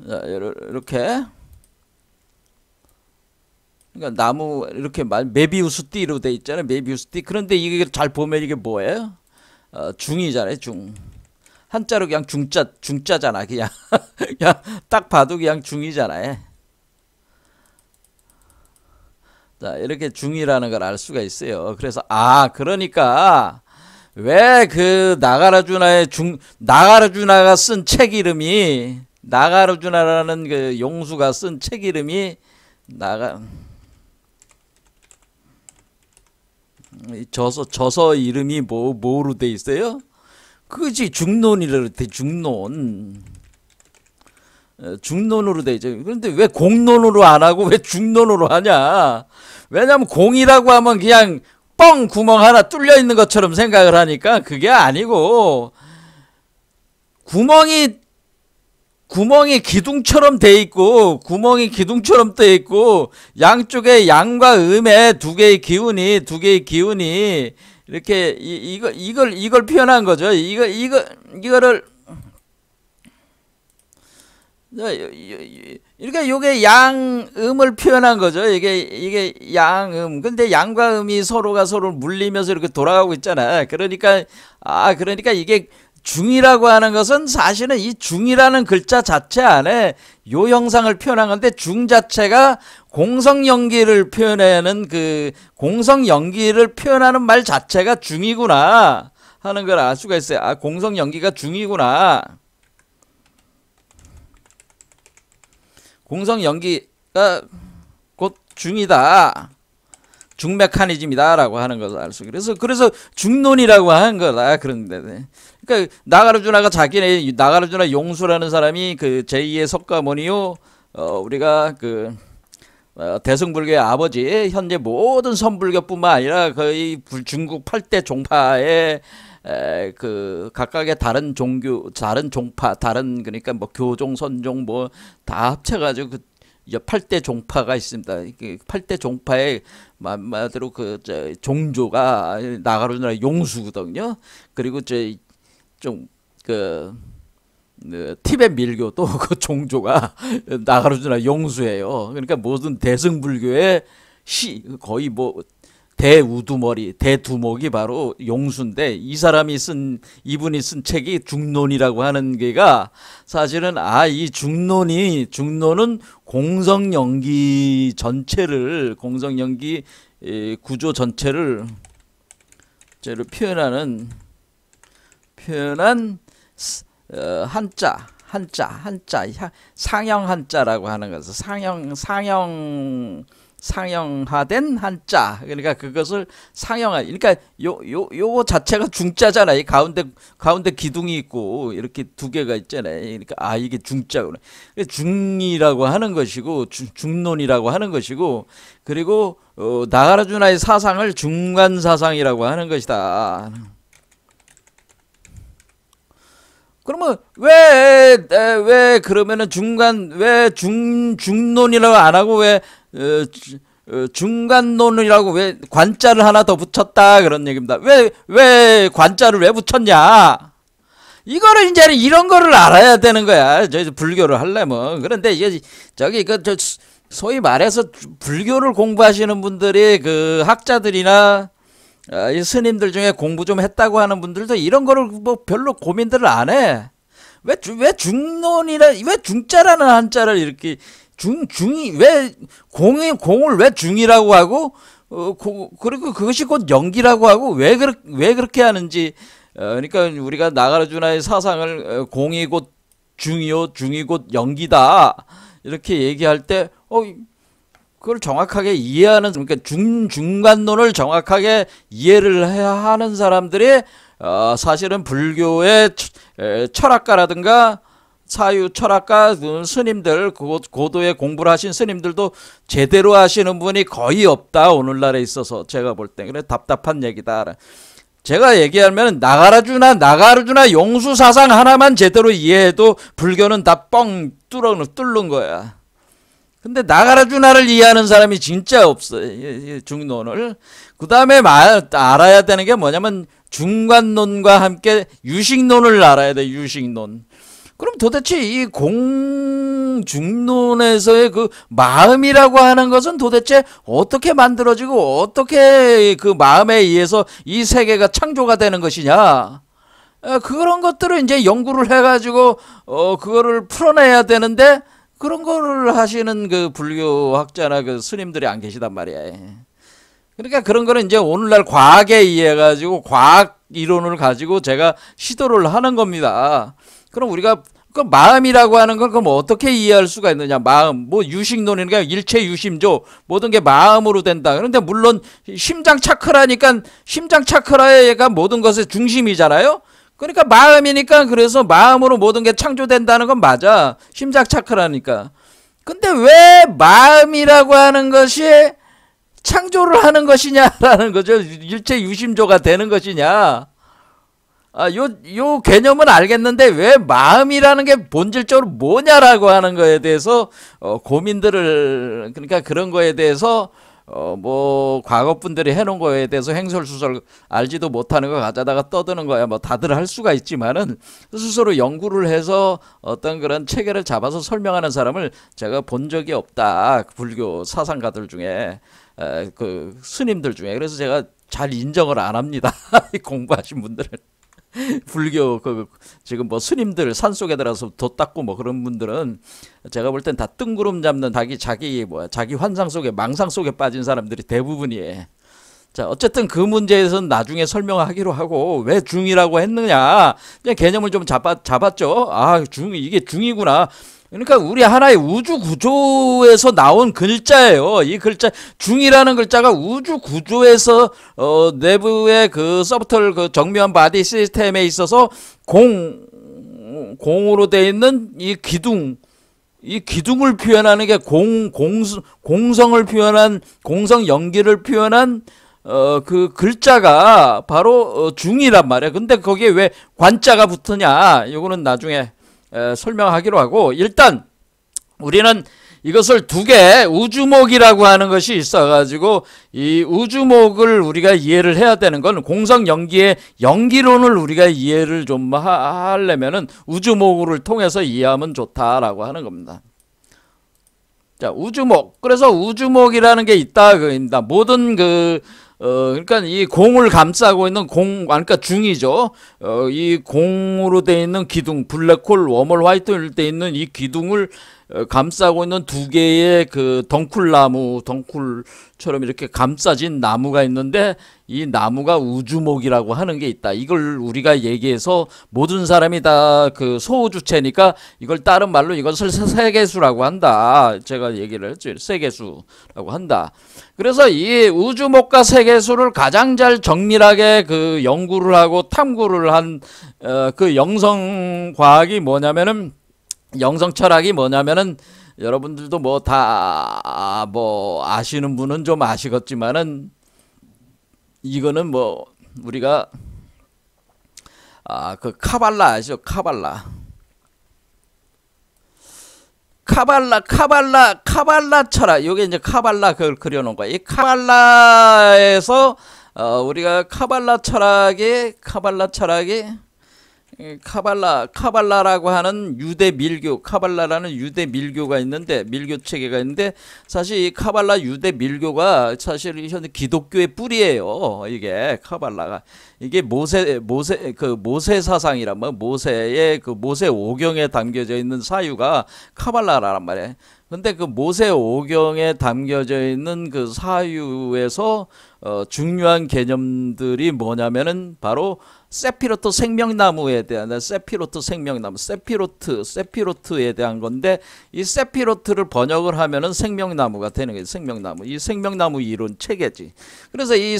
자, 이렇게. 그러니까 나무 이렇게 메비우스 띠로 돼 있잖아요. 메비우스 띠. 그런데 이게 잘 보면 이게 뭐예요? 중이잖아요. 중. 한자로 그냥 중자잖아. 그냥 그냥 딱 봐도 그냥 중이잖아요. 자, 이렇게 중이라는 걸 알 수가 있어요. 그래서 그러니까 왜 그 나가라주나가 쓴 책 이름이 나가르주나라는 그 용수가 쓴 책 이름이 저서 이름이 뭐로 돼 있어요? 그지 중론이라 돼. 중론으로 돼 있죠. 그런데 왜 공론으로 안 하고 왜 중론으로 하냐? 왜냐면 공이라고 하면 그냥 뻥 구멍 하나 뚫려 있는 것처럼 생각을 하니까 그게 아니고 구멍이 기둥처럼 돼 있고 양쪽에 양과 음의 두 개의 기운이 이렇게 이걸 표현한 거죠. 이거를 이렇게 요게 양음을 표현한 거죠. 이게 양음. 근데 양과 음이 서로가 서로 물리면서 이렇게 돌아가고 있잖아. 그러니까 이게 중이라고 하는 것은 사실은 이 중이라는 글자 자체 안에 요 형상을 표현한 건데 중 자체가 공성연기를 표현하는 공성연기를 표현하는 말 자체가 중이구나 하는 걸 알 수가 있어요. 공성연기가 중이구나. 공성연기가 곧 중이다. 중메커니즘이다 라고 하는 것을 알 수. 그래서 중론이라고 하는 거다. 그런데 그러니까 나가르주나 용수라는 사람이 그 제2의 석가모니요, 우리가 대승불교의 아버지, 현재 모든 선불교뿐만 아니라 거의 중국 8대 종파의 각각의 다른 종교, 다른 종파, 그러니까 뭐 교종, 선종 뭐 다 합쳐가지고 8대 종파가 있습니다. 8대 종파의 말대로 종조가 나가르주나 용수거든요. 그리고 티베트 밀교도 그 종조가 나가르주나 용수예요. 그러니까 모든 대승불교의 거의 뭐 대두목이 바로 용수인데 이분이 쓴 책이 중론이라고 하는 게가 사실은 이 중론은 공성연기 구조 전체를 표현한 한자 상형 한자라고 하는 것은 상형 상형화된 한자. 그러니까 그것을 상형화. 그러니까 요거 자체가 중자잖아. 이 가운데 기둥이 있고 이렇게 두 개가 있잖아요. 그러니까 이게 중자구나. 중이라고 하는 것이고 중론이라고 하는 것이고 그리고 나가라주나의 사상을 중간 사상이라고 하는 것이다. 그러면 왜 그러면은 왜 중론이라고 안 하고 왜 중간론이라고 왜 관자를 하나 더 붙였다 그런 얘기입니다. 왜 관자를 왜 붙였냐? 이거를 이제는 이런 거를 알아야 되는 거야. 저희 불교를 하려면. 그런데 이게 저기 소위 말해서 불교를 공부하시는 분들이 그 학자들이나 이 스님들 중에 공부 좀 했다고 하는 분들도 이런 거를 뭐 별로 고민들을 안 해. 왜 왜 중자라는 한자를 이렇게 중이 왜 공을 왜 중이라고 하고 그리고 그것이 곧 연기라고 하고 왜 그렇게 하는지 그러니까 우리가 나가라주나의 사상을 공이 곧 중이요 중이 곧 연기다 이렇게 얘기할 때 그걸 정확하게 이해하는 그러니까 중간론을 정확하게 이해를 해야 하는 사람들이 사실은 불교의 철학가라든가 사유 철학가 스님들 고도의 공부를 하신 스님들도 제대로 하시는 분이 거의 없다. 오늘날에 있어서 제가 볼 때 그래 답답한 얘기다. 제가 얘기하면 나가라주나 용수 사상 하나만 제대로 이해해도 불교는 다 뻥 뚫는 거야. 근데 나가라주나를 이해하는 사람이 진짜 없어요. 중론을. 그 다음에 알아야 되는 게 뭐냐면 중간론과 함께 유식론을 알아야 돼. 유식론. 그럼 도대체 이 공중론에서의 그 마음이라고 하는 것은 도대체 어떻게 만들어지고 어떻게 그 마음에 의해서 이 세계가 창조가 되는 것이냐? 그런 것들을 이제 연구를 해가지고 그거를 풀어내야 되는데 그런 거를 하시는 그 불교학자나 그 스님들이 안 계시단 말이야. 그러니까 그런 거는 이제 오늘날 과학에 의해가지고 과학 이론을 가지고 제가 시도를 하는 겁니다. 그럼 우리가 그 마음이라고 하는 걸 그럼 어떻게 이해할 수가 있느냐? 마음, 뭐 유식론이니까 일체 유심조 모든 게 마음으로 된다. 그런데 물론 심장 차크라니까 심장 차크라가 모든 것의 중심이잖아요. 그러니까 마음이니까 그래서 마음으로 모든 게 창조된다는 건 맞아. 심장 차크라니까. 근데 왜 마음이라고 하는 것이 창조를 하는 것이냐라는 거죠. 일체 유심조가 되는 것이냐. 요 개념은 알겠는데 왜 마음이라는 게 본질적으로 뭐냐라고 하는 거에 대해서 고민들을 그러니까 그런 거에 대해서 뭐 과거 분들이 해놓은 거에 대해서 횡설수설 알지도 못하는 거 가져다가 떠드는 거야. 뭐 다들 할 수가 있지만은 스스로 연구를 해서 어떤 그런 체계를 잡아서 설명하는 사람을 제가 본 적이 없다. 불교 사상가들 중에 그 스님들 중에. 그래서 제가 잘 인정을 안 합니다. 공부하신 분들은. 불교 지금 뭐 스님들 산속에 들어서 돛 닦고 뭐 그런 분들은 제가 볼 땐 다 뜬구름 잡는 자기 환상 속에 망상 속에 빠진 사람들이 대부분이에요. 자, 어쨌든 그 문제에서는 나중에 설명하기로 하고 왜 중이라고 했느냐 그냥 개념을 좀 잡았죠. 이게 중이구나. 그러니까 우리 하나의 우주 구조에서 나온 글자예요. 이 글자 중이라는 글자가 우주 구조에서 내부의 그 서브털 그 정묘한 바디 시스템에 있어서 공으로 되어 있는 이 기둥을 표현하는 게 공성을 표현한 공성 연기를 표현한 그 글자가 바로 중이란 말이야. 근데 거기에 왜 관자가 붙으냐? 이거는 나중에 설명하기로 하고 일단 우리는 이것을 두 개 우주목이라고 하는 것이 있어가지고 이 우주목을 우리가 이해를 해야 되는 건 공성 연기의 연기론을 우리가 이해를 좀 하려면은 우주목을 통해서 이해하면 좋다라고 하는 겁니다. 자, 우주목. 그래서 우주목이라는 게 있다 그입니다. 모든 그러니까 이 공을 감싸고 있는 그러니까 중이죠. 이 공으로 되어 있는 기둥, 블랙홀, 웜홀, 화이트홀 되어 있는 이 기둥을 감싸고 있는 두 개의 그 덩쿨나무, 덩쿨처럼 이렇게 감싸진 나무가 있는데 이 나무가 우주목이라고 하는 게 있다. 이걸 우리가 얘기해서 모든 사람이 다 그 소우주체니까 이걸 다른 말로 이것을 세계수라고 한다. 제가 얘기를 했죠. 세계수라고 한다. 그래서 이 우주목과 세계수를 가장 잘 정밀하게 그 연구를 하고 탐구를 한 그 영성과학이 뭐냐면은 영성철학이 뭐냐면은 여러분들도 뭐 다 뭐 아시는 분은 좀 아시겠지만은 이거는 뭐 우리가 그 카발라 아시죠? 카발라 철학. 요게 이제 카발라 그걸 그려놓은 거야. 이 카발라에서 우리가 카발라 철학이 카발라라고 하는 유대 밀교, 카발라라는 유대 밀교가 있는데, 밀교 체계가 있는데, 사실 이 카발라 유대 밀교가 사실 현재 기독교의 뿌리예요. 이게 카발라가. 이게 모세 사상이란 뭐 모세의 그 모세 오경에 담겨져 있는 사유가 카발라란 말이에요. 근데 그 모세 오경에 담겨져 있는 그 사유에서 중요한 개념들이 뭐냐면은 바로 세피로트 생명나무에 대한 세피로트에 대한 건데 이 세피로트를 번역을 하면은 생명나무가 되는 거예요. 생명나무. 이 생명나무 이론 체계지. 그래서 이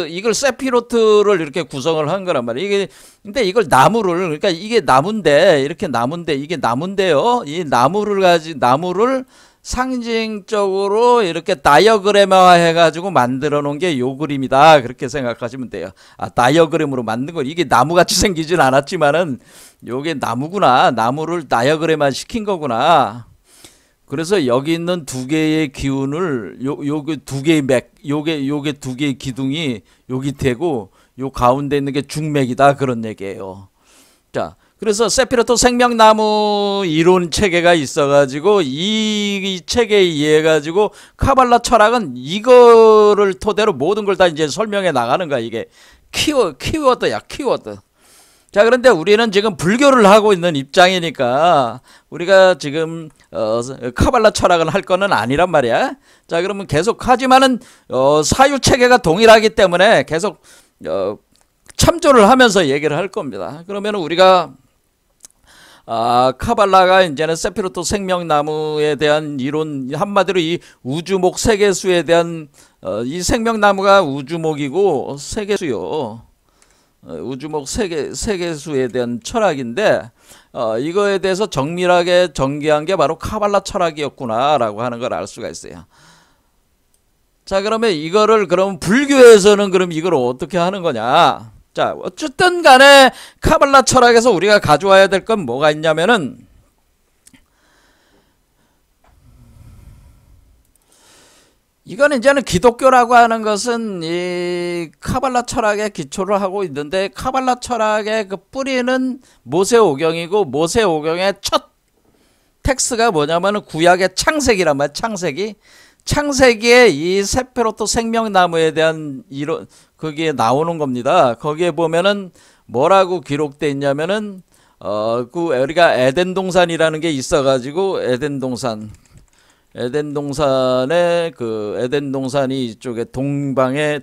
이걸 세피로트를 이렇게 구성을 한 거란 말이에요. 근데 이걸 그러니까 이게 나무인데 이게 나무인데요. 이 나무를 상징적으로 이렇게 다이어그램화 해가지고 만들어 놓은 게 요 그림이다. 그렇게 생각하시면 돼요. 다이어그램으로 만든 거. 이게 나무같이 생기진 않았지만은 요게 나무구나. 나무를 다이어그램화 시킨 거구나. 그래서 여기 있는 두 개의 기운을 요게 두 개의 요게 두 개의 기둥이 여기 되고 요 가운데 있는 게 중맥이다. 그런 얘기예요. 자. 그래서 세피로트 생명나무 이론 체계가 있어가지고 이 체계에 의해가지고 카발라 철학은 이거를 토대로 모든 걸 다 이제 설명해 나가는 거야. 이게 키워드야, 키워드. 자, 그런데 우리는 지금 불교를 하고 있는 입장이니까 우리가 지금 카발라 철학을 할 거는 아니란 말이야. 자, 그러면 계속 하지만은 사유 체계가 동일하기 때문에 계속 참조를 하면서 얘기를 할 겁니다. 그러면 우리가 카발라가 이제는 세피로트 생명나무에 대한 이론, 한마디로 이 우주목 세계수에 대한 이 생명나무가 우주목이고 세계수요. 우주목 세계수에 대한 철학인데 이거에 대해서 정밀하게 전개한 게 바로 카발라 철학이었구나라고 하는 걸 알 수가 있어요. 자, 그러면 그럼 불교에서는 그럼 이걸 어떻게 하는 거냐? 자, 어쨌든 간에 카발라 철학에서 우리가 가져와야 될 건 뭐가 있냐면은 이거는 이제는 기독교라고 하는 것은 이 카발라 철학에 기초를 하고 있는데 카발라 철학의 그 뿌리는 모세오경이고 모세오경의 첫 텍스트가 뭐냐면은 구약의 창세기란 말이야. 창세기에 이 세피로트 생명나무에 대한 이론 거기에 나오는 겁니다. 거기에 보면은 뭐라고 기록돼 있냐면은 그 우리가 에덴 동산이라는 게 있어가지고 에덴 동산이 이쪽에 동방에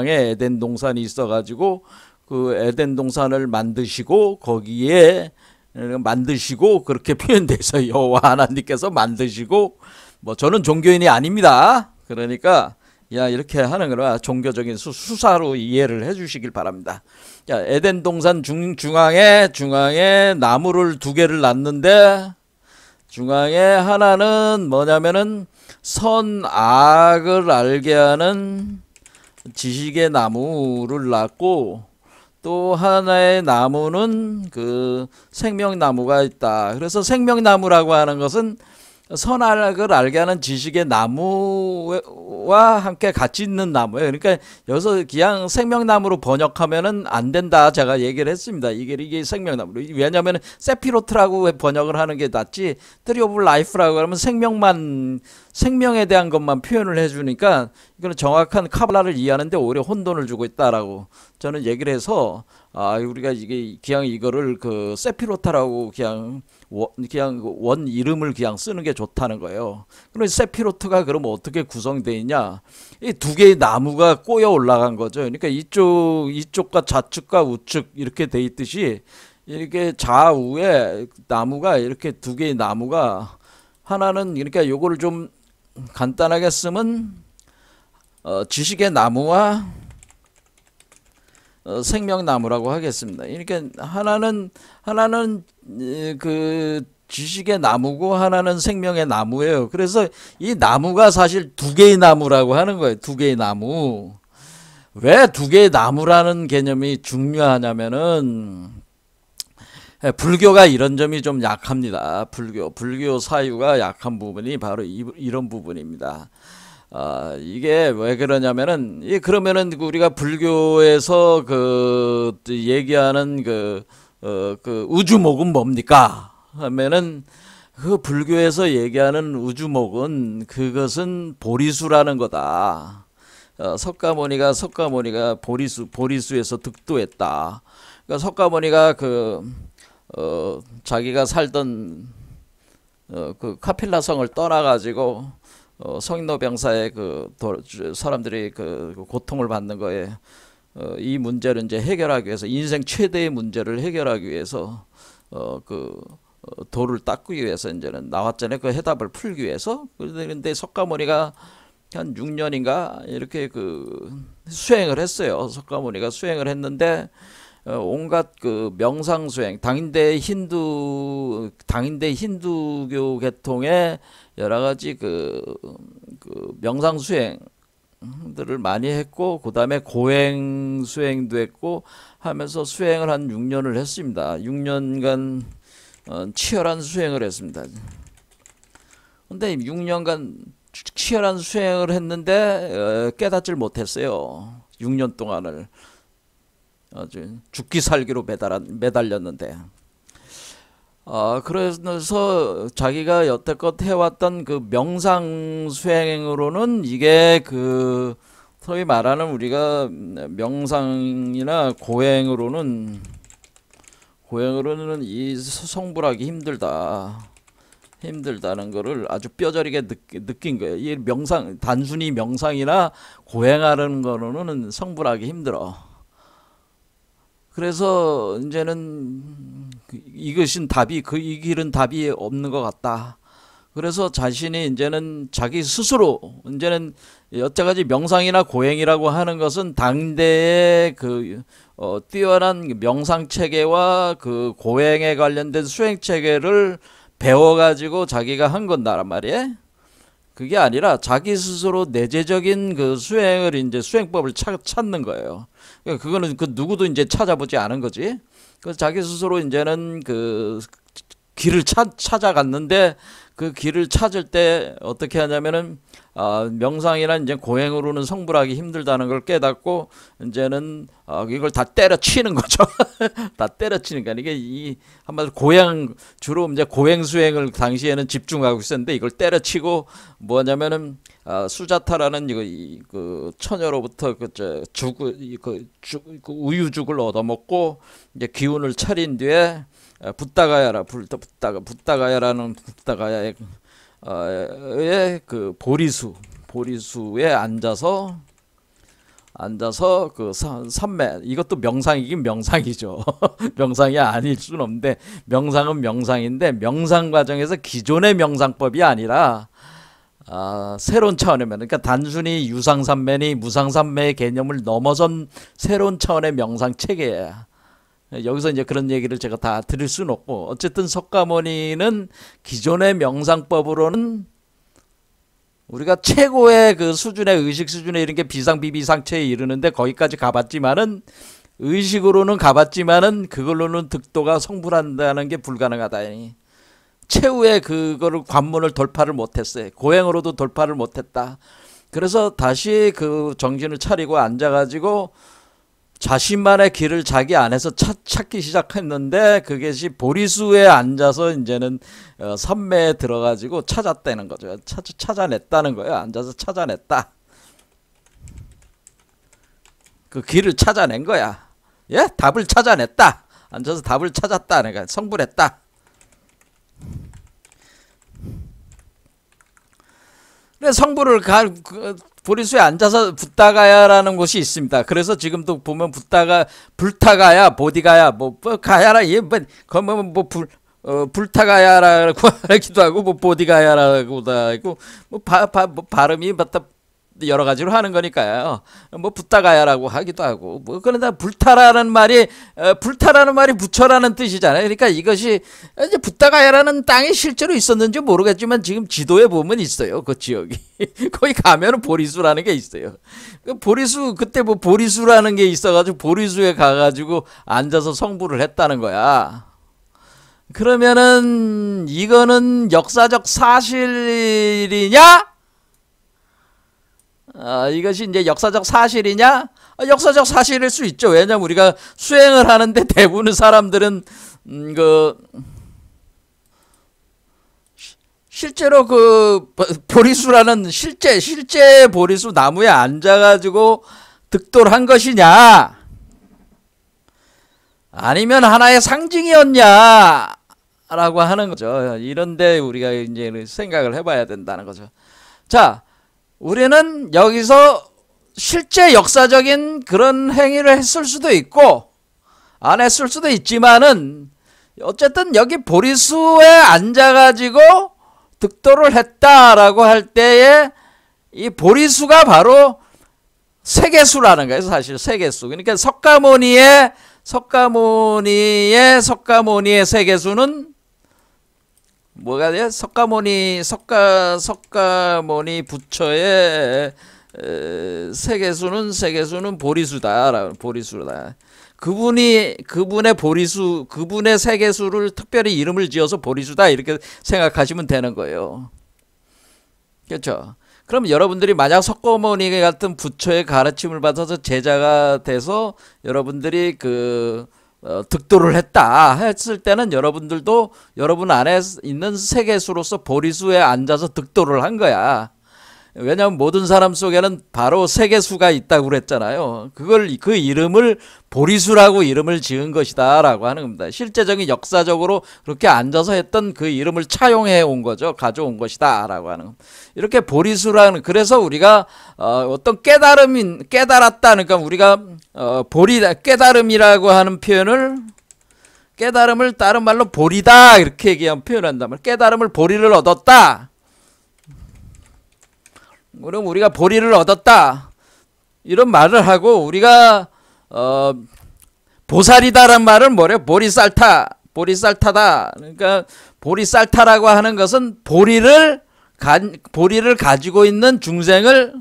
에덴 동산이 있어가지고 그 에덴 동산을 만드시고 거기에 만드시고 그렇게 표현돼서 여호와 하나님께서 만드시고 뭐 저는 종교인이 아닙니다. 그러니까 이렇게 하는 거라 종교적인 수사로 이해를 해주시길 바랍니다. 자, 에덴 동산 중앙에 나무를 두 개를 놨는데 중앙에 하나는 뭐냐면은 선악을 알게 하는 지식의 나무를 놨고 또 하나의 나무는 그 생명나무가 있다. 그래서 생명나무라고 하는 것은 선악을 알게 하는 지식의 나무와 함께 같이 있는 나무예요. 그러니까 여기서 그냥 생명나무로 번역하면은 안 된다. 제가 얘기를 했습니다. 이게 생명나무. 왜냐하면 세피로트라고 번역을 하는 게 낫지. 트리 오브 라이프라고 하면 생명만 생명에 대한 것만 표현을 해주니까 이거는 정확한 카발라를 이해하는데 오히려 혼돈을 주고 있다라고 저는 얘기를 해서, 우리가 이게 그냥 이거를 그 세피로타라고 그냥 원 이름을 그냥 쓰는 게 좋다는 거예요. 그럼 세피로트가 그럼 어떻게 구성되어 있냐? 이 두 개의 나무가 꼬여 올라간 거죠. 그러니까 이쪽과 좌측과 우측 이렇게 돼 있듯이 이렇게 좌우에 나무가 이렇게 두 개의 나무가, 하나는 그러니까 요거를 좀 간단하게 쓰면 지식의 나무와 생명나무라고 하겠습니다. 그러니까 하나는 그 지식의 나무고 하나는 생명의 나무예요. 그래서 이 나무가 사실 두 개의 나무라고 하는 거예요. 두 개의 나무. 왜 두 개의 나무라는 개념이 중요하냐면은, 불교가 이런 점이 좀 약합니다. 불교 사유가 약한 부분이 바로 이런 부분입니다. 이게 왜 그러냐면은, 그러면은 우리가 불교에서 그 얘기하는 그 우주목은 뭡니까? 하면은, 그 불교에서 얘기하는 우주목은 그것은 보리수라는 거다. 석가모니가 보리수에서 득도했다. 그러니까 석가모니가 자기가 살던 그 카필라성을 떠나가지고 성인노병사의 사람들이 그 고통을 받는 거에, 이 문제를 이제 해결하기 위해서, 인생 최대의 문제를 해결하기 위해서 도를 닦기 위해서 이제는 나왔잖아요. 그 해답을 풀기 위해서. 그런데 석가모니가 한 6년인가 이렇게 수행을 했어요. 석가모니가 수행을 했는데, 온갖 명상 수행, 당인대 힌두교 계통의 여러 가지 명상 수행들을 많이 했고, 그 다음에 고행 수행도 했고 하면서 수행을 한 6년을 했습니다. 6년간 치열한 수행을 했습니다. 근데 6년간 치열한 수행을 했는데 깨닫질 못했어요. 6년 동안을 아주 죽기 살기로 매달렸는데, 그래서 자기가 여태껏 해왔던 그 명상 수행으로는, 이게 소위 말하는 우리가 명상이나 고행으로는 이 성불하기 힘들다는 거를 아주 뼈저리게 느낀 거예요. 이 단순히 명상이나 고행하는 거로는 성불하기 힘들어. 그래서 이제는 이 길은 답이 없는 것 같다. 그래서 자신이 이제는 자기 스스로, 이제는 여태까지 명상이나 고행이라고 하는 것은 당대의 뛰어난 명상 체계와 고행에 관련된 수행 체계를 배워가지고 자기가 한 건다란 말이에요. 그게 아니라 자기 스스로 내재적인 수행을, 이제 수행법을 찾는 거예요. 그거는 누구도 이제 찾아보지 않은 거지. 그래서 자기 스스로 이제는 길을 찾아갔는데, 그 길을 찾을 때 어떻게 하냐면은, 명상이나 이제 고행으로는 성불하기 힘들다는 걸 깨닫고, 이제는 이걸 다 때려치는 거죠. 다 때려치는 거니까, 이게 한마디로 주로 이제 고행 수행을 당시에는 집중하고 있었는데, 이걸 때려치고 뭐냐면은, 수자타라는 처녀로부터 우유죽을 얻어먹고 이제 기운을 차린 뒤에, 붓다가야라는 붓다가야의 보리수에 앉아서 삼매, 이것도 명상이긴 명상이죠. 명상이 아닐 수는 없는데, 명상은 명상인데, 명상 과정에서 기존의 명상법이 아니라 새로운 차원의, 그러니까 단순히 유상삼매니 무상삼매의 개념을 넘어선 새로운 차원의 명상 체계야. 여기서 이제 그런 얘기를 제가 다 드릴 수는 없고, 어쨌든 석가모니는 기존의 명상법으로는 우리가 최고의 수준의 의식 수준의 이런 게 비상비비상체에 이르는데 거기까지 가봤지만은, 의식으로는 가봤지만은 그걸로는 득도가 성불한다는 게 불가능하다. 최후의 그거를 관문을 돌파를 못했어요. 고행으로도 돌파를 못했다. 그래서 다시 정신을 차리고 앉아가지고 자신만의 길을 자기 안에서 찾기 시작했는데 그것이 보리수에 앉아서 이제는 선매에 들어가지고 찾았다는 거죠. 찾아냈다는 거예요. 앉아서 찾아냈다. 그 길을 찾아낸 거야. 예? 답을 찾아냈다. 앉아서 답을 찾았다. 그러니까 성불했다. 그래서 성불을 보리수에 앉아서 붓다가야라는 곳이 있습니다. 그래서 지금도 보면 불타가야, 보디가야, 가야라, 불타가야라고 하기도 하고, 보디가야라고도 하고, 발음이 여러 가지로 하는 거니까요. 붓다가야라고 하기도 하고, 그런데 불타라는 말이 부처라는 뜻이잖아요. 그러니까 이것이 이제 붓다가야라는 땅이 실제로 있었는지 모르겠지만 지금 지도에 보면 있어요. 그 지역이. 거기 가면은 보리수라는 게 있어요. 보리수, 그때 보리수라는 게 있어가지고 보리수에 가가지고 앉아서 성불을 했다는 거야. 그러면은 이거는 역사적 사실이냐? 이것이 이제 역사적 사실이냐? 역사적 사실일 수 있죠. 왜냐면 우리가 수행을 하는데 대부분의 사람들은 실제로 보리수라는 실제 보리수 나무에 앉아가지고 득도를 것이냐? 아니면 하나의 상징이었냐? 라고 하는 거죠. 이런데 우리가 이제 생각을 해봐야 된다는 거죠. 자, 우리는 여기서 실제 역사적인 그런 행위를 했을 수도 있고 안 했을 수도 있지만은 어쨌든 여기 보리수에 앉아가지고 득도를 했다라고 할 때에 이 보리수가 바로 세계수라는 거예요. 사실 세계수. 그러니까 석가모니의 세계수는 뭐가 돼요? 석가모니 부처의 세계수는 보리수다. 그분의 세계수를 특별히 이름을 지어서 보리수다 이렇게 생각하시면 되는 거예요. 그렇죠? 그럼 여러분들이 만약 석가모니 같은 부처의 가르침을 받아서 제자가 돼서 여러분들이 득도를 했다 했을 때는 여러분들도 여러분 안에 있는 세계수로서 보리수에 앉아서 득도를 한 거야. 왜냐하면 모든 사람 속에는 바로 세계수가 있다고 그랬잖아요. 그 이름을 보리수라고 이름을 지은 것이다 라고 하는 겁니다. 실제적인 역사적으로 그렇게 앉아서 했던 그 이름을 차용해 온 거죠. 가져온 것이다 라고 하는 겁니다. 이렇게 보리수라는, 그래서 우리가 어떤 깨달았다, 그러니까 우리가 깨달음이라고 하는 깨달음을 다른 말로 보리다 이렇게 얘기하면 표현한다면, 깨달음을 보리를 얻었다. 그럼 우리가 보리를 얻었다 이런 말을 하고, 우리가 보살이다란 말은 뭐래요? 보리쌀타다. 그러니까 보리쌀타라고 하는 것은 보리를 가지고 있는 중생을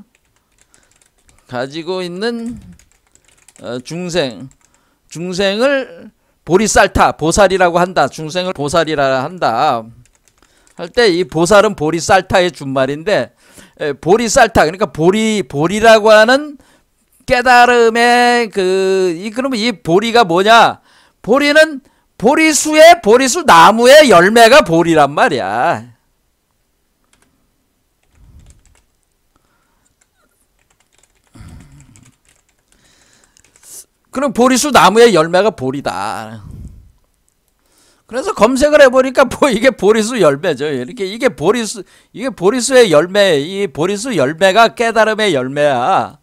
중생을 보리쌀타, 보살이라고 한다. 중생을 보살이라 한다 할 때 이 보살은 보리쌀타의 준말인데, 보리쌀타, 그러니까 보리라고 하는 깨달음의 그러면 이 보리가 뭐냐? 보리는 보리수 나무의 열매가 보리란 말이야. 그럼 보리수 나무의 열매가 보리다. 그래서 검색을 해보니까 이게 보리수 열매죠. 이게 보리수의 열매, 이 보리수 열매가 깨달음의 열매야.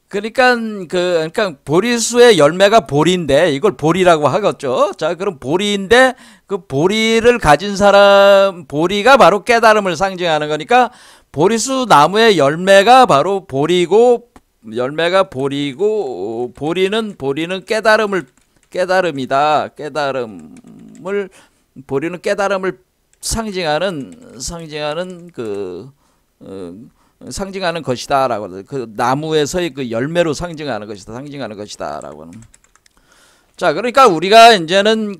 그러니까 보리수의 열매가 보리인데 이걸 보리라고 하겠죠. 자, 그럼 보리인데 그 보리를 가진 사람, 보리가 바로 깨달음을 상징하는 거니까 보리수 나무의 열매가 바로 보리고, 열매가 보리고, 보리는 깨달음이다. 보리는 깨달음을 상징하는 것이다라고, 그 나무에서의 그 열매로 상징하는 것이다라고. 자, 그러니까 우리가 이제는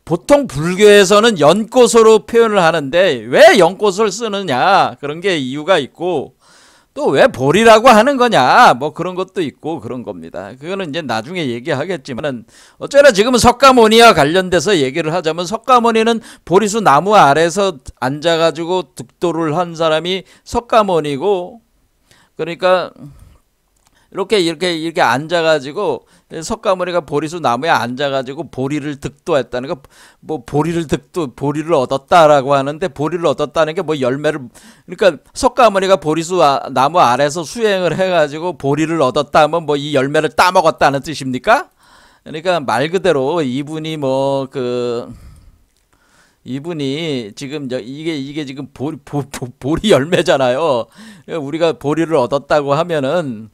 보통 불교에서는 연꽃으로 표현을 하는데 왜 연꽃을 쓰느냐, 그런 게 이유가 있고, 또 왜 보리라고 하는 거냐 뭐 그런 것도 있고 그런 겁니다. 그거는 이제 나중에 얘기하겠지만은 어쩌나 지금은 석가모니와 관련돼서 얘기를 하자면 석가모니는 보리수 나무 아래서 앉아가지고 득도를 한 사람이 석가모니고, 그러니까 이렇게 앉아가지고 석가모니가 보리수 나무에 앉아가지고 보리를 득도했다는 거, 뭐 보리를 얻었다라고 하는데, 보리를 얻었다는 게 뭐 열매를, 그러니까 석가모니가 보리수 나무 아래서 수행을 해가지고 보리를 얻었다 하면 뭐 이 열매를 따먹었다는 뜻입니까? 그러니까 말 그대로 이분이 이분이 지금 이게 지금 보리 열매잖아요. 우리가 보리를 얻었다고 하면은,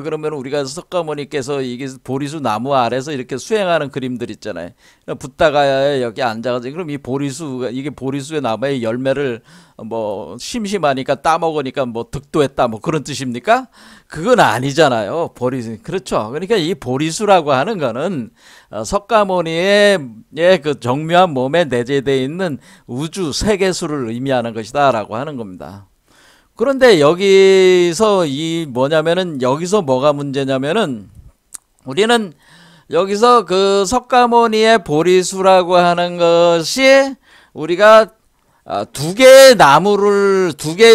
그러면 우리가 석가모니께서 이게 보리수 나무 아래서 이렇게 수행하는 그림들 있잖아요. 붓다가 여기 앉아가지고, 그럼 이게 보리수의 나무의 열매를 뭐 심심하니까 따먹으니까 뭐 득도했다 뭐 그런 뜻입니까? 그건 아니잖아요. 보리수. 그렇죠. 그러니까 이 보리수라고 하는 거는 석가모니의 그 정묘한 몸에 내재되어 있는 우주 세계수를 의미하는 것이다라고 하는 겁니다. 그런데 여기서 여기서 뭐가 문제냐면은, 우리는 여기서 그 석가모니의 보리수라고 하는 것이 우리가 두 개의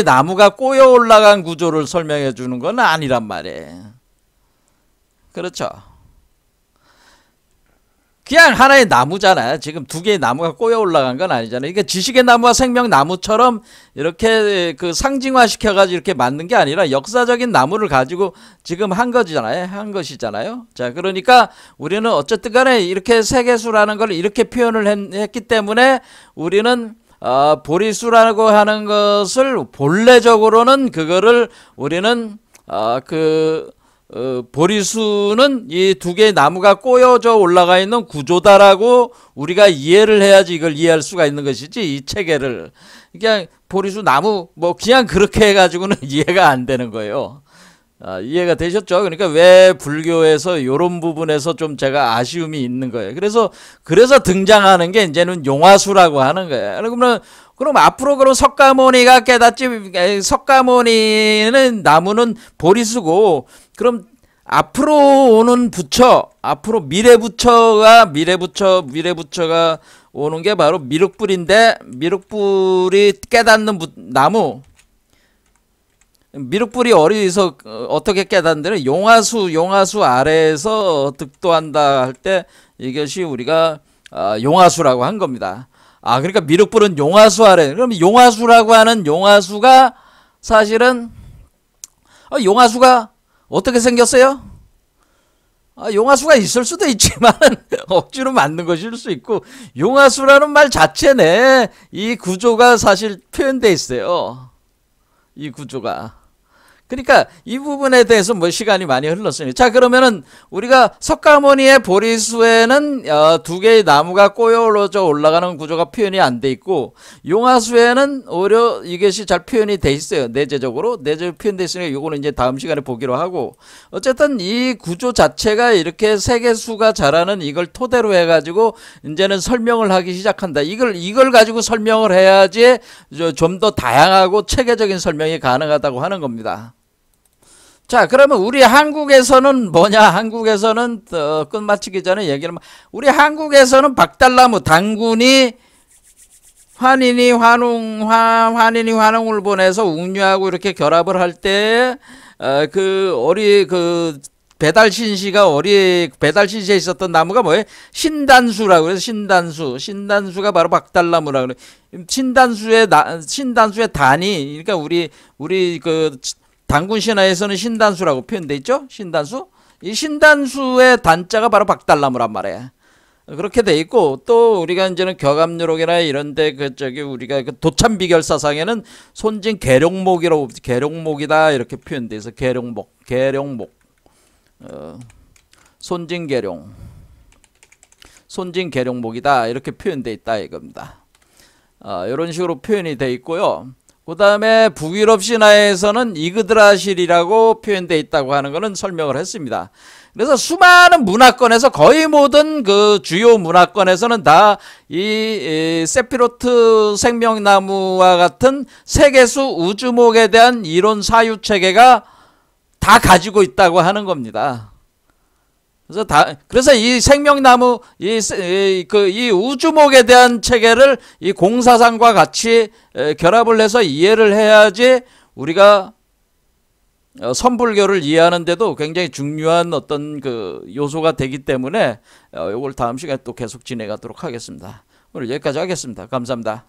나무가 꼬여 올라간 구조를 설명해 주는 건 아니란 말이에요. 그렇죠. 그냥 하나의 나무잖아요. 지금 두 개의 나무가 꼬여 올라간 건 아니잖아요. 그러니까 지식의 나무와 생명나무처럼 이렇게 그 상징화 시켜가지고 이렇게 만든 게 아니라 역사적인 나무를 가지고 지금 한 것이잖아요. 자, 그러니까 우리는 어쨌든 간에 이렇게 세계수라는 걸 이렇게 표현을 했기 때문에 우리는 보리수라고 하는 것을 본래적으로는 그거를 우리는 보리수는 이 두 개의 나무가 꼬여져 올라가 있는 구조다라고 우리가 이해를 해야지 이걸 이해할 수가 있는 것이지, 이 체계를. 그냥 보리수 나무 뭐 그냥 그렇게 해가지고는 이해가 안 되는 거예요. 이해가 되셨죠? 그러니까 왜 불교에서 이런 부분에서 좀 제가 아쉬움이 있는 거예요. 그래서 등장하는 게 이제는 용화수라고 하는 거예요. 그럼 앞으로 그럼 석가모니가 깨닫지, 석가모니는 나무는 보리수고, 그럼 앞으로 오는 앞으로 미래부처가 오는 게 바로 미륵불인데, 미륵불이 깨닫는 나무, 미륵불이 어디서 어떻게 깨닫는데, 용화수 아래에서 득도한다 할 때 이것이 우리가 용화수라고 한 겁니다. 그러니까 미륵불은 용화수 아래. 그럼 용화수라고 하는 용화수가 사실은 용화수가 어떻게 생겼어요? 용화수가 있을 수도 있지만 억지로 만든 것일 수 있고, 용화수라는 말 자체 내에 이 구조가 사실 표현되어 있어요. 이 구조가. 그러니까 이 부분에 대해서 뭐 시간이 많이 흘렀습니다. 자, 그러면은 우리가 석가모니의 보리수에는 두 개의 나무가 꼬여져 올라가는 구조가 표현이 안 돼 있고, 용화수에는 오히려 이것이 잘 표현이 돼 있어요. 내재적으로 표현돼 있으니까 이거는 이제 다음 시간에 보기로 하고, 어쨌든 이 구조 자체가 이렇게 세계수가 자라는 이걸 토대로 해가지고 이제는 설명을 하기 시작한다. 이걸 가지고 설명을 해야지 좀 더 다양하고 체계적인 설명이 가능하다고 하는 겁니다. 자, 그러면 우리 한국에서는 뭐냐? 한국에서는 끝마치기 전에 얘기를, 우리 한국에서는 박달나무, 단군이 환인이 환웅을 보내서 웅류하고 이렇게 결합을 할 때 배달신시에 있었던 나무가 뭐예요? 신단수라고 그래서 신단수가 바로 박달나무라고 그래. 신단수의 단이, 그러니까 우리 그 단군 신화에서는 신단수라고 표현돼 있죠? 신단수? 이 신단수의 단자가 바로 박달나무란 말이에요. 그렇게 돼 있고, 또 우리가 이제는 격암유록이나 이런데 우리가 그 도참비결사상에는 손진 계룡목이다 이렇게 표현돼 있어. 계룡목, 손진 계룡목이다 이렇게 표현돼 있다 이겁니다. 이런 식으로 표현이 돼 있고요. 그 다음에 북유럽 신화에서는 이그드라실이라고 표현되어 있다고 하는 것은 설명을 했습니다. 그래서 수많은 문화권에서 거의 모든 그 주요 문화권에서는 다 이 세피로트 생명나무와 같은 세계수 우주목에 대한 이론 사유 체계가 다 가지고 있다고 하는 겁니다. 그래서 이 생명나무, 이 우주목에 대한 체계를 이 공사상과 같이 결합을 해서 이해를 해야지 우리가 선불교를 이해하는데도 굉장히 중요한 어떤 그 요소가 되기 때문에 이걸 다음 시간에 또 계속 진행하도록 하겠습니다. 오늘 여기까지 하겠습니다. 감사합니다.